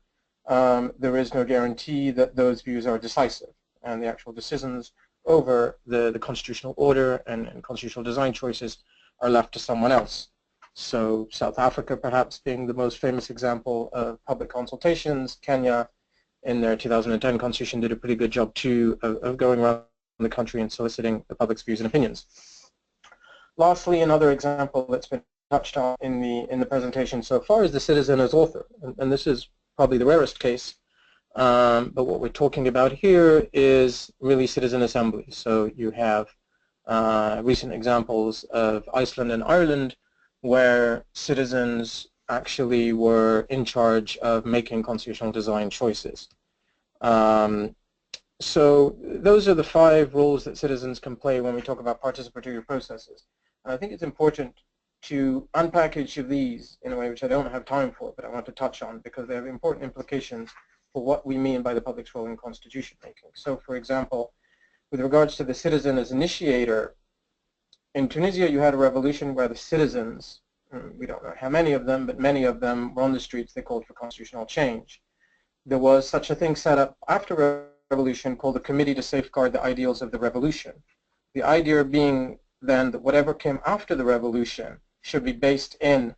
there is no guarantee that those views are decisive, and the actual decisions over the constitutional order and constitutional design choices are left to someone else. So South Africa perhaps being the most famous example of public consultations. Kenya in their 2010 constitution did a pretty good job too of going around the country and soliciting the public's views and opinions. Lastly, another example that's been touched on in the presentation so far is the citizen as author, and this is probably the rarest case, but what we're talking about here is really citizen assembly. So you have recent examples of Iceland and Ireland where citizens actually were in charge of making constitutional design choices. So those are the 5 roles that citizens can play when we talk about participatory processes. And I think it's important to unpack each of these in a way which I don't have time for, but I want to touch on because they have important implications for what we mean by the public's role in constitution making. So for example, with regards to the citizen as initiator, in Tunisia you had a revolution where the citizens, we don't know how many of them, but many of them were on the streets. They called for constitutional change. There was such a thing set up after the revolution called the Committee to Safeguard the Ideals of the Revolution. The idea being then that whatever came after the revolution should be based in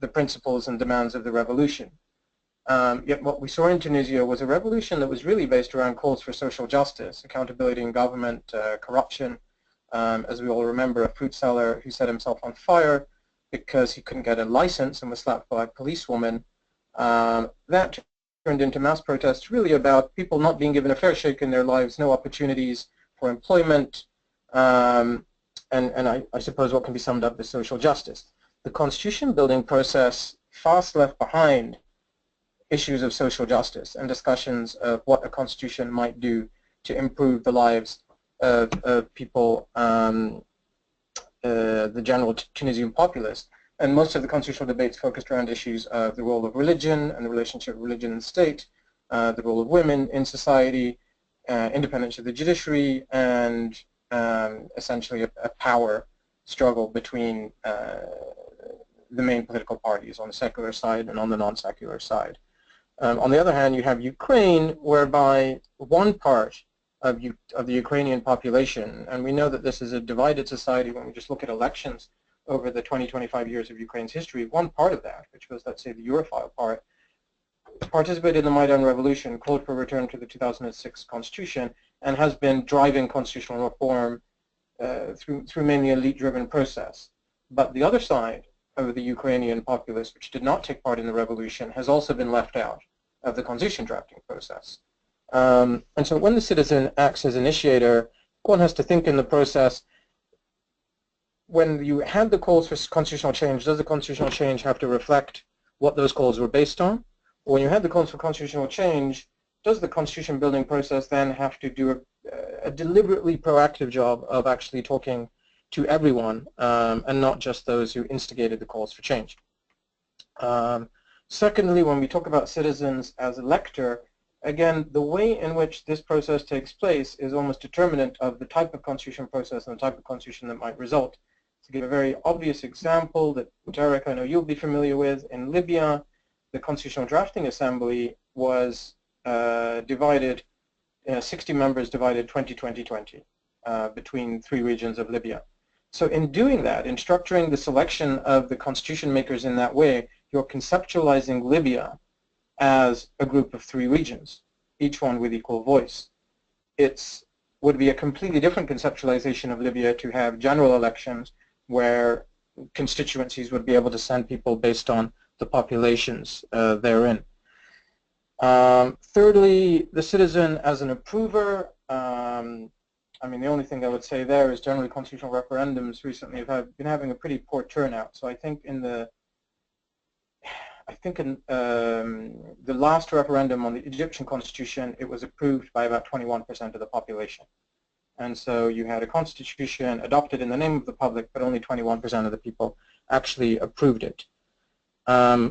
the principles and demands of the revolution. Yet what we saw in Tunisia was a revolution that was really based around calls for social justice, accountability in government, corruption. As we all remember, a fruit seller who set himself on fire because he couldn't get a license and was slapped by a policewoman. That turned into mass protests really about people not being given a fair shake in their lives, no opportunities for employment, and I suppose what can be summed up as social justice. The constitution building process fast left behind issues of social justice and discussions of what a constitution might do to improve the lives of people, the general Tunisian populace. And most of the constitutional debates focused around issues of the role of religion and the relationship of religion and state, the role of women in society, independence of the judiciary and essentially a power struggle between the main political parties on the secular side and on the non-secular side. On the other hand, you have Ukraine, whereby one part of the Ukrainian population, and we know that this is a divided society when we just look at elections over the 20-25 years of Ukraine's history, one part of that, which was, let's say, the Europhile part, participated in the Maidan Revolution, called for return to the 2006 constitution, and has been driving constitutional reform through mainly elite-driven process. But the other side of the Ukrainian populace, which did not take part in the revolution, has also been left out of the constitution drafting process. And so when the citizen acts as initiator, one has to think in the process, when you had the calls for constitutional change, does the constitutional change have to reflect what those calls were based on? Or when you had the calls for constitutional change, does the constitution building process then have to do a deliberately proactive job of actually talking to everyone and not just those who instigated the calls for change? Secondly, when we talk about citizens as elector, again, the way in which this process takes place is almost determinant of the type of constitution process and the type of constitution that might result. To give a very obvious example that, Tarik, I know you'll be familiar with, in Libya, the Constitutional Drafting Assembly was divided, 60 members divided 20-20-20 between 3 regions of Libya. So in doing that, in structuring the selection of the constitution makers in that way, you're conceptualizing Libya as a group of 3 regions, each one with equal voice. It would be a completely different conceptualization of Libya to have general elections where constituencies would be able to send people based on the populations therein. Thirdly, the citizen as an approver. I mean, the only thing I would say there is generally constitutional referendums recently have been having a pretty poor turnout. So I think in the last referendum on the Egyptian constitution, it was approved by about 21% of the population. And so you had a constitution adopted in the name of the public, but only 21% of the people actually approved it.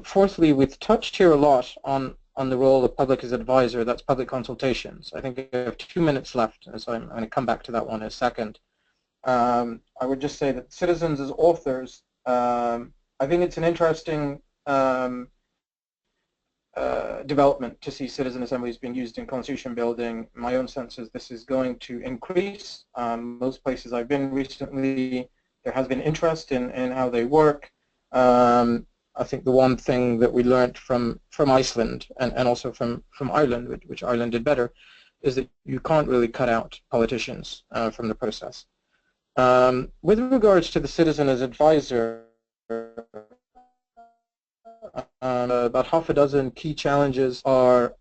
Fourthly, we've touched here a lot on the role of public as advisor. That's public consultations. I think I have 2 minutes left, so I'm going to come back to that one in a second. I would just say that citizens as authors, I think it's an interesting development to see citizen assemblies being used in constitution building. My own sense is this is going to increase. Most places I've been recently, there has been interest in how they work. I think the one thing that we learned from Iceland and also from Ireland, which Ireland did better, is that you can't really cut out politicians from the process. With regards to the citizen as advisor, about half a dozen key challenges are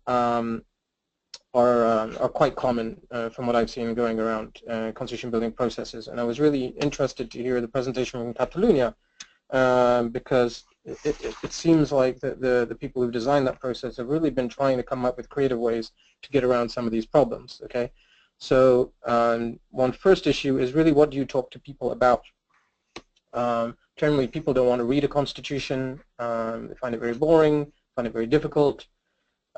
quite common from what I've seen going around constitution building processes. And I was really interested to hear the presentation from Catalonia because it seems like the people who've designed that process have really been trying to come up with creative ways to get around some of these problems. Okay, so one first issue is really, what do you talk to people about? Generally, people don't want to read a constitution. They find it very boring, find it very difficult.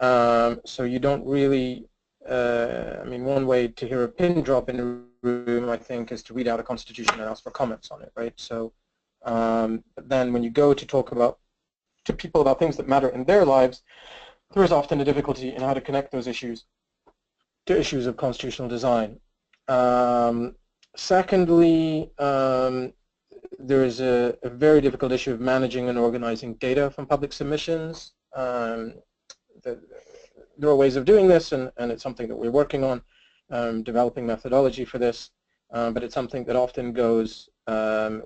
So you don't really, I mean, one way to hear a pin drop in a room, I think, is to read out a constitution and ask for comments on it, right? So but then when you go to talk to people about things that matter in their lives, there is often a difficulty in how to connect those issues to issues of constitutional design. Secondly, there is a very difficult issue of managing and organizing data from public submissions. There are ways of doing this, and it's something that we're working on, developing methodology for this, but it's something that often goes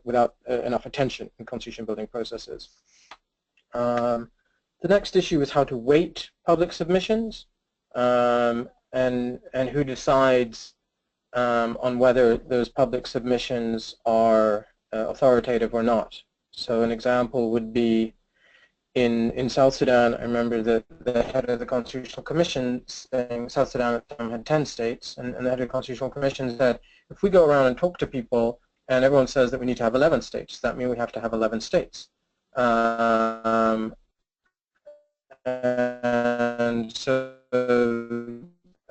without enough attention in constitution building processes. The next issue is how to weight public submissions, and who decides on whether those public submissions are authoritative or not. So an example would be in South Sudan. I remember that the head of the Constitutional Commission saying South Sudan at the time had 10 states, and the head of the Constitutional Commission said, if we go around and talk to people and everyone says that we need to have 11 states, does that mean we have to have 11 states? And so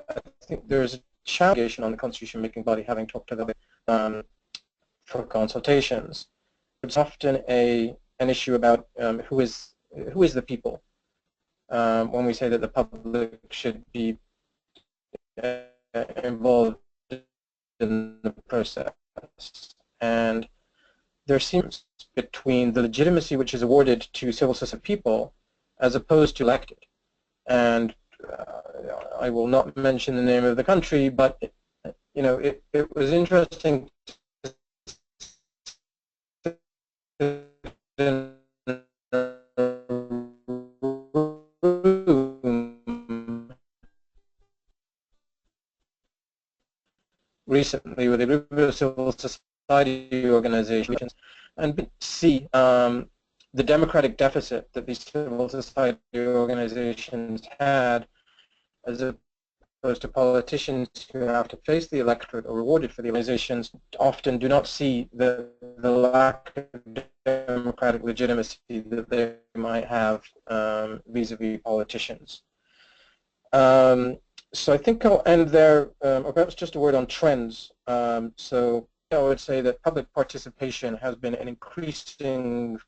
I think there's challenge on the constitution-making body having talked to them for consultations. It's often an issue about who is the people. When we say that the public should be involved in the process, and there seems between the legitimacy which is awarded to civil society people as opposed to elected. And I will not mention the name of the country, but you know, it was interesting to in recently with a group of civil society organizations and see the democratic deficit that these civil society organizations had, as opposed to politicians who have to face the electorate or rewarded for the organizations, often do not see the lack of democratic legitimacy that they might have vis-a-vis politicians. So I think I'll end there, or perhaps just a word on trends. So I would say that public participation has been an increasingly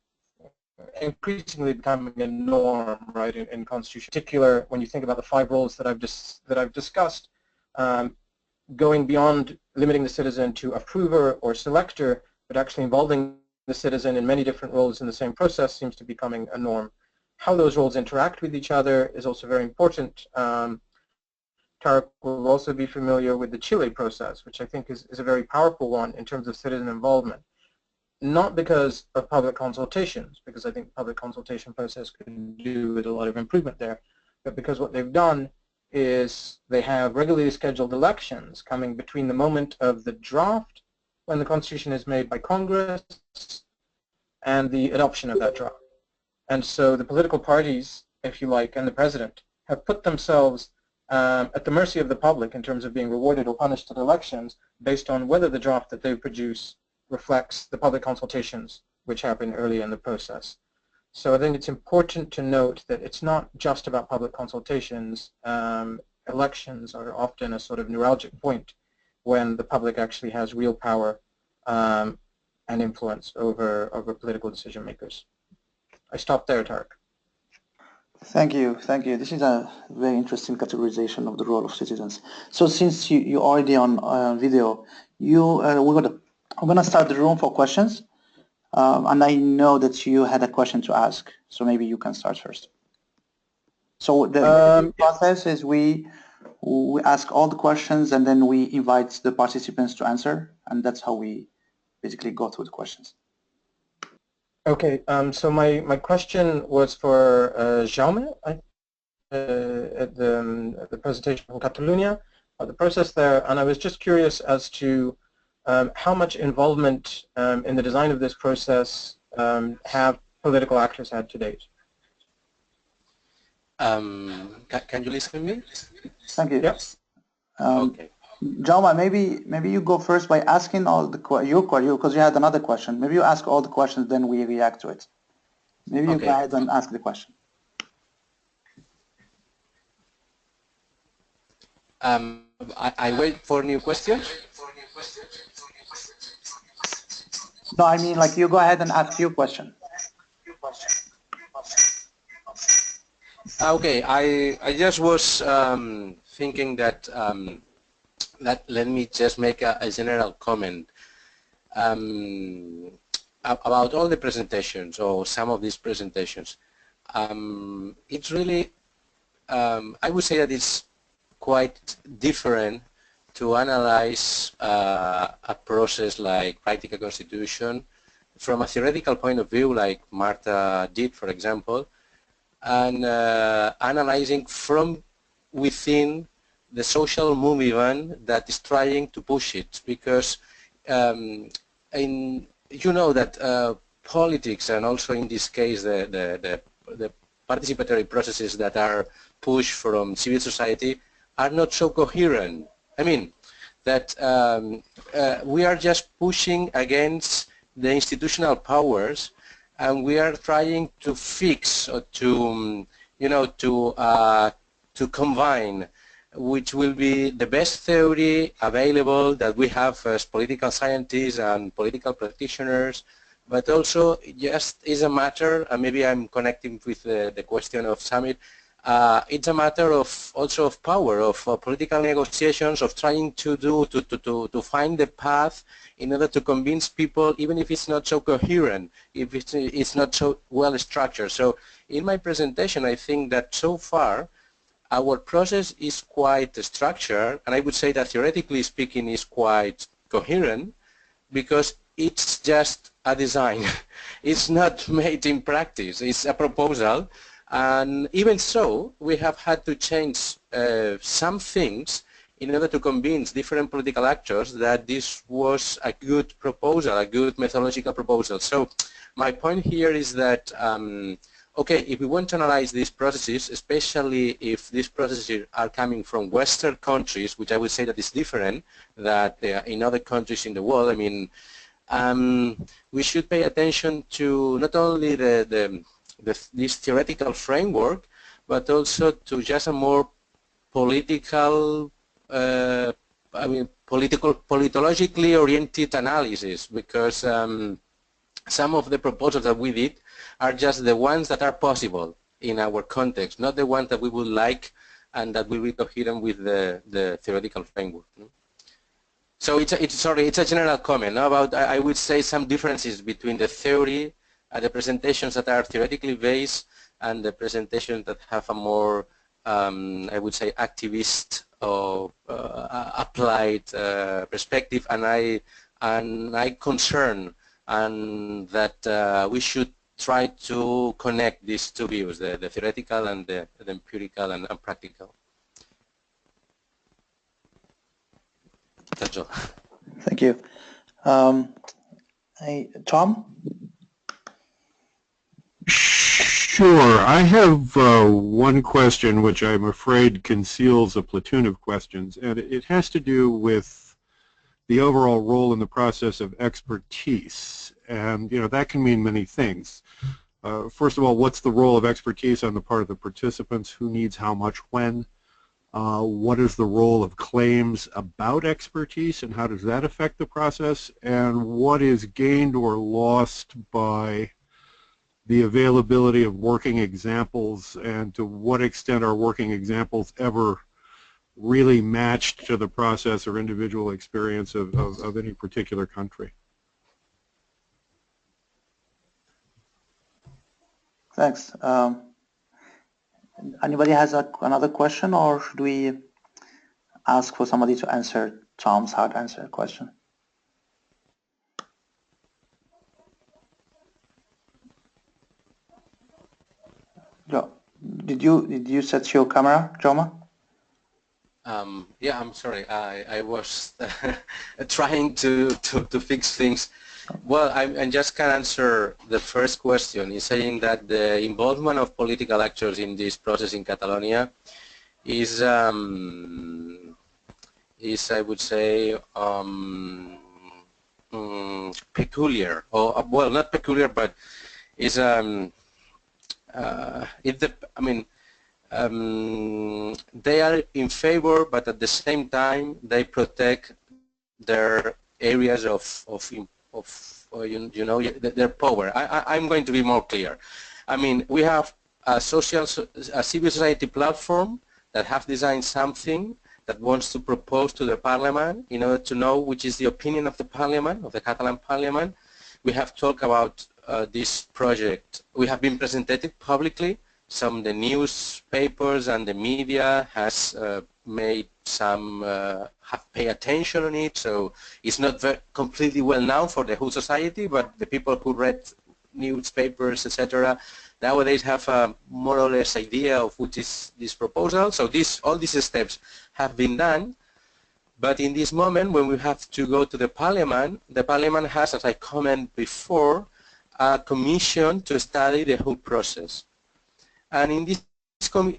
becoming a norm, right, in constitution. In particular, when you think about the 5 roles that I've discussed, going beyond limiting the citizen to approver or selector, but actually involving the citizen in many different roles in the same process seems to be becoming a norm. How those roles interact with each other is also very important. Tarik will also be familiar with the Chile process, which I think is a very powerful one in terms of citizen involvement. Not because of public consultations, because I think the public consultation process could do with a lot of improvement there, but because what they've done is they have regularly scheduled elections coming between the moment of the draft, when the Constitution is made by Congress, and the adoption of that draft. And so the political parties, if you like, and the President have put themselves at the mercy of the public in terms of being rewarded or punished at elections based on whether the draft that they produce reflects the public consultations which happen early in the process. So I think it's important to note that it's not just about public consultations. Elections are often a sort of neuralgic point when the public actually has real power and influence over political decision makers. I stop there, Tarik. Thank you. Thank you. This is a very interesting categorization of the role of citizens. So since you're already on video, I'm going to start the room for questions. And I know that you had a question to ask, so maybe you can start first. So the process is we ask all the questions and then we invite the participants to answer, and that's how we basically go through the questions. Okay, so my question was for Jaume at the presentation from Catalonia, the process there, and I was just curious as to how much involvement in the design of this process have political actors had to date? Can you listen to me? Thank you. Yep. Okay. Jaume, maybe you go first by asking all the because you had another question. Maybe you ask all the questions, then we react to it. Maybe you go ahead and ask the question. I wait for new questions. No, I mean like you go ahead and ask your question. Okay, I just was thinking that let me just make a general comment about all the presentations or some of these presentations. It's really, I would say that it's quite different to analyze a process like writing a constitution from a theoretical point of view, like Marta did, for example, and analyzing from within the social movement that is trying to push it, because you know that politics, and also in this case the participatory processes that are pushed from civil society are not so coherent. I mean that we are just pushing against the institutional powers, and we are trying to fix or to to combine which will be the best theory available that we have as political scientists and political practitioners, but also just is a matter, and maybe I'm connecting with the question of Sumit, it's a matter of also of power, of political negotiations, of trying to find the path in order to convince people, even if it's not so coherent, if it's not so well structured. So in my presentation, I think that so far our process is quite structured, and I would say that theoretically speaking is quite coherent, because it's just a design. It's not made in practice. It's a proposal, and even so, we have had to change some things in order to convince different political actors that this was a good proposal, a good methodological proposal. So my point here is that okay, if we want to analyze these processes, especially if these processes are coming from Western countries, which I would say that is different than in other countries in the world, I mean, we should pay attention to not only this theoretical framework, but also to just a more political, politologically oriented analysis, because some of the proposals that we did are just the ones that are possible in our context, not the ones that we would like and that will be coherent with the theoretical framework. So it's a general comment about, I would say, some differences between the theory and the presentations that are theoretically based and the presentations that have a more, I would say, activist or applied perspective, and I concern and that we should try to connect these two views, the theoretical and the empirical and practical. That's all. Thank you. Tom? Sure. I have one question which I'm afraid conceals a platoon of questions, and it has to do with the overall role in the process of expertise. And, you know, that can mean many things. First of all, what's the role of expertise on the part of the participants? Who needs how much when? What is the role of claims about expertise, and how does that affect the process? And what is gained or lost by the availability of working examples, and to what extent are working examples ever really matched to the process or individual experience of any particular country? Thanks. Anybody has another question, or should we ask for somebody to answer Tom's hard answer question? Did you set your camera, Jaume? Yeah, I'm sorry. I was trying to fix things. Well, I just can answer the first question in saying that the involvement of political actors in this process in Catalonia is I would say, peculiar, or well, not peculiar, but is they are in favor, but at the same time they protect their areas of their power. I'm going to be more clear. I mean, we have a civil society platform that have designed something that wants to propose to the parliament in order to know which is the opinion of the parliament, of the Catalan parliament. We have talked about this project. We have been presented publicly. Some of the newspapers and the media has made some, have paid attention on it, so it's not completely well known for the whole society, but the people who read newspapers, etc., nowadays have a more or less idea of what is this proposal. So all these steps have been done, but in this moment when we have to go to the parliament has, as I commented before, a commission to study the whole process. And in this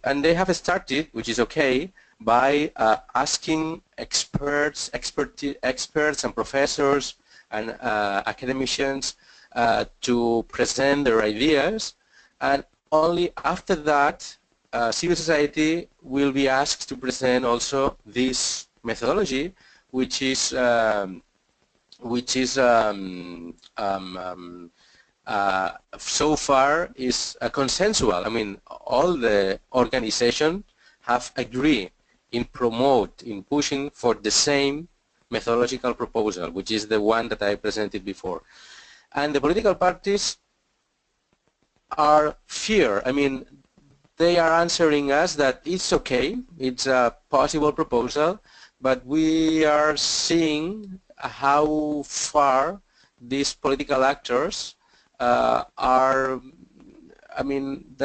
and they have started, which is okay, by asking experts and professors and academicians to present their ideas, and only after that civil society will be asked to present also this methodology, which is so far is consensual. I mean, all the organizations have agreed in pushing for the same methodological proposal, which is the one that I presented before. And the political parties are I mean, they are answering us that it's okay, it's a possible proposal, but we are seeing how far these political actors are, I mean,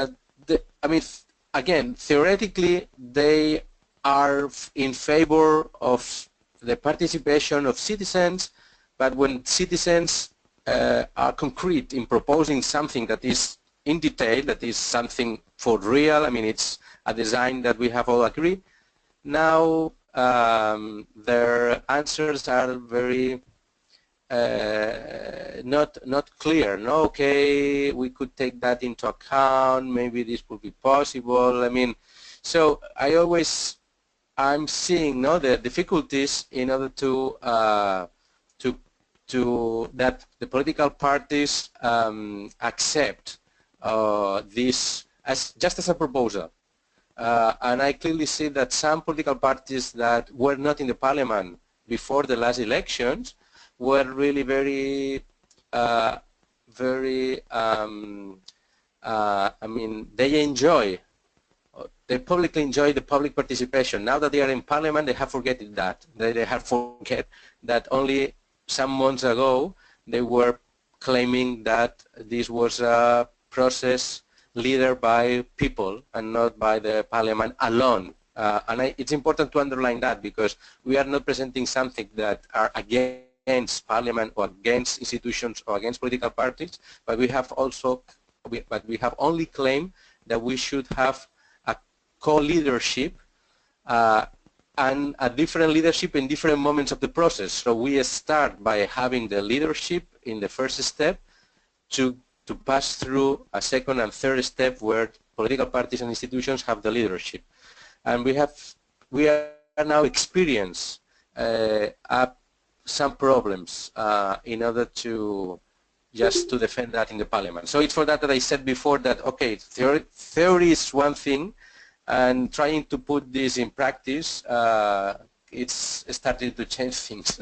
again, theoretically, they are in favor of the participation of citizens, but when citizens are concrete in proposing something that is in detail, that is something for real, I mean, it's a design that we have all agreed, now their answers are very not clear. No, okay, we could take that into account, maybe this would be possible. I mean, so I'm seeing the difficulties in order to that the political parties accept this just as a proposal. And I clearly see that some political parties that were not in the parliament before the last elections were really very, I mean, they publicly enjoy the public participation. Now that they are in parliament, they have forgotten that. They have forget that only some months ago they were claiming that this was a process led by people and not by the parliament alone. It's important to underline that, because we are not presenting something that are against parliament or against institutions or against political parties, but we have only claimed that we should have a co-leadership and a different leadership in different moments of the process. So we start by having the leadership in the first step to pass through a second and third step where political parties and institutions have the leadership. And we are now experience some problems in order to just to defend that in the parliament. So it's for that I said before that, okay, theory is one thing, and trying to put this in practice, it's starting to change things.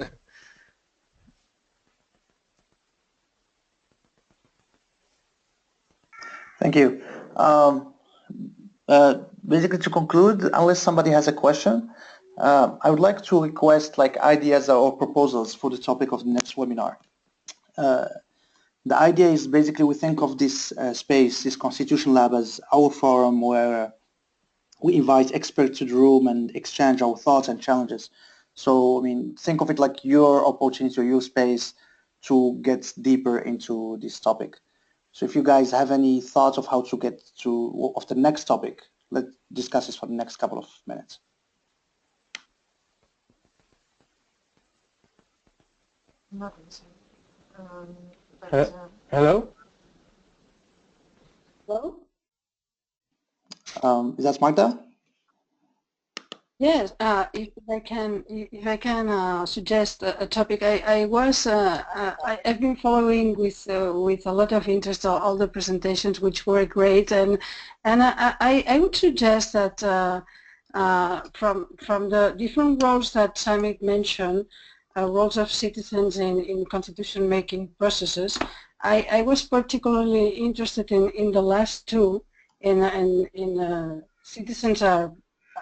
Thank you. Basically, to conclude, unless somebody has a question, I would like to request ideas or proposals for the topic of the next webinar. The idea is basically we think of this space, this Constitution Lab, as our forum where we invite experts to the room and exchange our thoughts and challenges. So, I mean, think of it like your opportunity or your space to get deeper into this topic. So if you guys have any thoughts of how to get to the next topic, let's discuss this for the next couple of minutes. Hello? Hello? Is that Marta? Yes, if I can suggest a topic, I've been following with a lot of interest all the presentations, which were great, and I would suggest that from the different roles that Sumit mentioned, roles of citizens in constitution making processes, I was particularly interested in the last two, in citizens are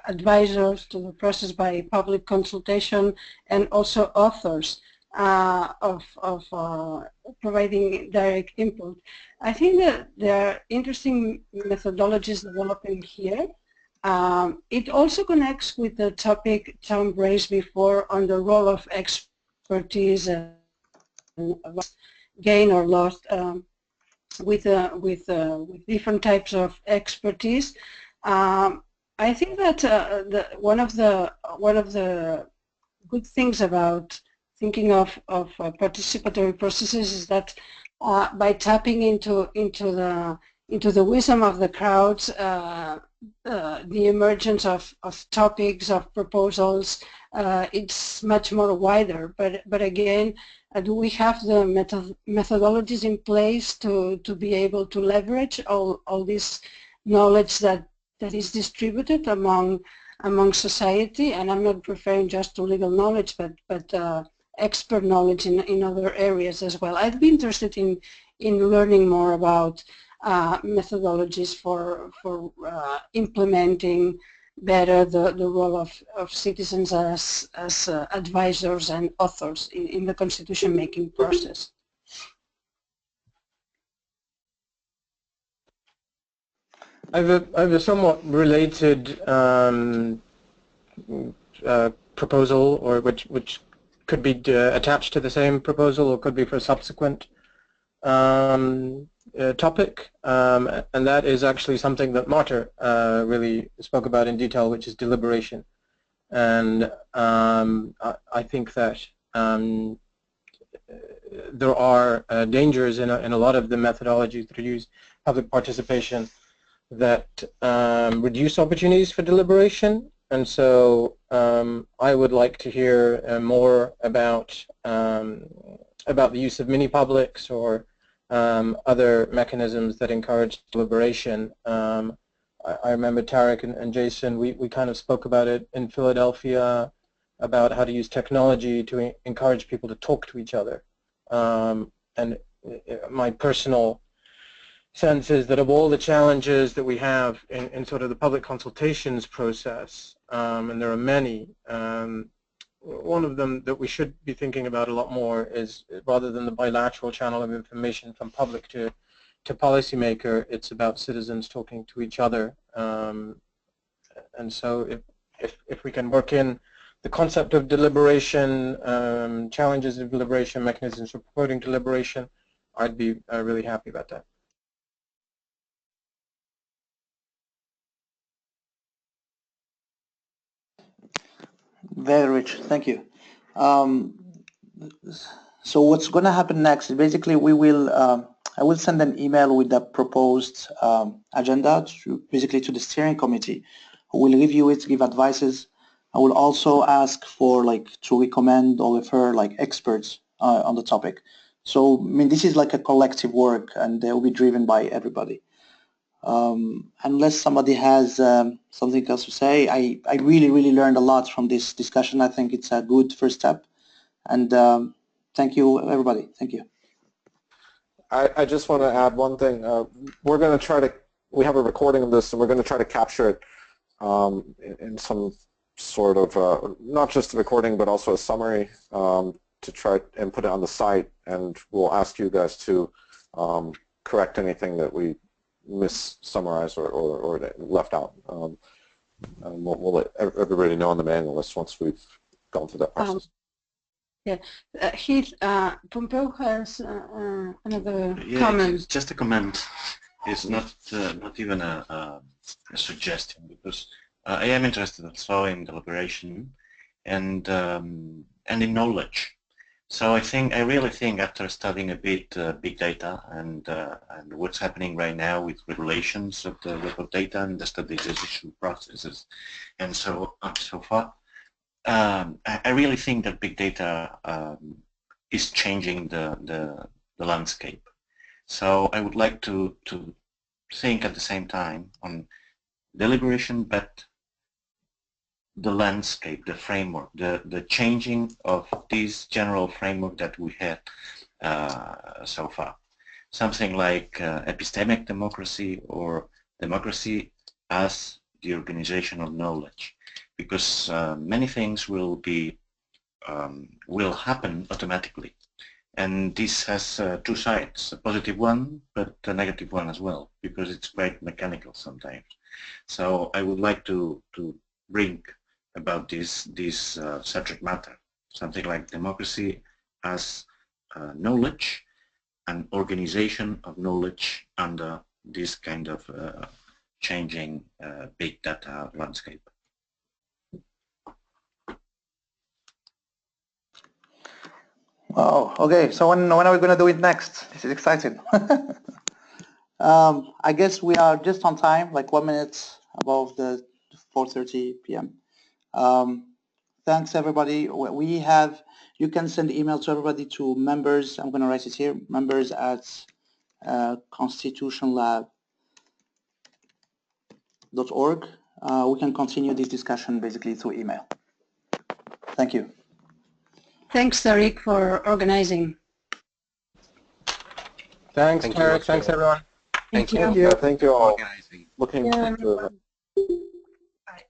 advisors to the process by public consultation, and also authors of providing direct input. I think that there are interesting methodologies developing here. It also connects with the topic Tom raised before on the role of expertise and gain or loss with different types of expertise. I think that one of the good things about thinking of participatory processes is that by tapping into the into the wisdom of the crowds, the emergence of topics, of proposals, it's much more wider. But again, do we have the methodologies in place to be able to leverage all this knowledge that is distributed among society? And I'm not referring just to legal knowledge, but expert knowledge in other areas as well. I'd be interested in learning more about methodologies for implementing better the role of citizens as advisors and authors in the constitution making process. I have a somewhat related proposal, or which could be attached to the same proposal, or could be for a subsequent topic, and that is actually something that Marta really spoke about in detail, which is deliberation. And I think that there are dangers in a lot of the methodologies that use public participation that reduce opportunities for deliberation. And so I would like to hear more about the use of mini-publics or other mechanisms that encourage deliberation. I remember Tarik and Jason, we kind of spoke about it in Philadelphia, about how to use technology to encourage people to talk to each other. And my personal sense is that of all the challenges that we have in sort of the public consultations process, and there are many, one of them that we should be thinking about a lot more is, rather than the bilateral channel of information from public to policymaker, it's about citizens talking to each other. And so if we can work in the concept of deliberation, challenges of deliberation, mechanisms for promoting deliberation, I'd be really happy about that. Very rich, thank you. So what's going to happen next is basically we will, I will send an email with the proposed agenda basically to the steering committee, who will review it, give advices. I will also ask for to recommend or refer experts on the topic. So I mean, this is like a collective work, and they will be driven by everybody. Unless somebody has something else to say, I really learned a lot from this discussion. I think it's a good first step. And thank you, everybody. Thank you. I just want to add one thing. We're going to try to, we have a recording of this, and we're going to try to capture it in some sort of, not just a recording, but also a summary to try and put it on the site. And we'll ask you guys to correct anything that we mis-summarized or left out. We'll let everybody know on the mailing list once we've gone through that process. Yeah, Heath, Pompeu has another comment. Just a comment. It's not even a suggestion, because I am interested also in deliberation and in knowledge. So I really think after studying a bit big data and what's happening right now with regulations of the web of data and the standardization processes and so on so far, I really think that big data is changing the landscape. So I would like to think at the same time on deliberation, but the landscape, the framework, the changing of this general framework that we had so far. Something like epistemic democracy, or democracy as the organization of knowledge, because many things will happen automatically, and this has two sides: a positive one, but a negative one as well, because it's quite mechanical sometimes. So I would like to bring about this subject matter, something like democracy as knowledge, and organization of knowledge under this kind of changing big data landscape. Wow, okay, so when are we going to do it next? This is exciting. I guess we are just on time, like 1 minute above the 4:30 p.m. Thanks everybody. We have, you can send email to everybody to members, I'm going to write it here, members at constitutionlab.org. We can continue this discussion basically through email. Thank you. Thanks, Tarik, for organizing. Thanks, Thank Tarik. you. Thanks, everyone. Thank you. Yeah, thank you all. Organizing. Looking Yeah. into it. Bye.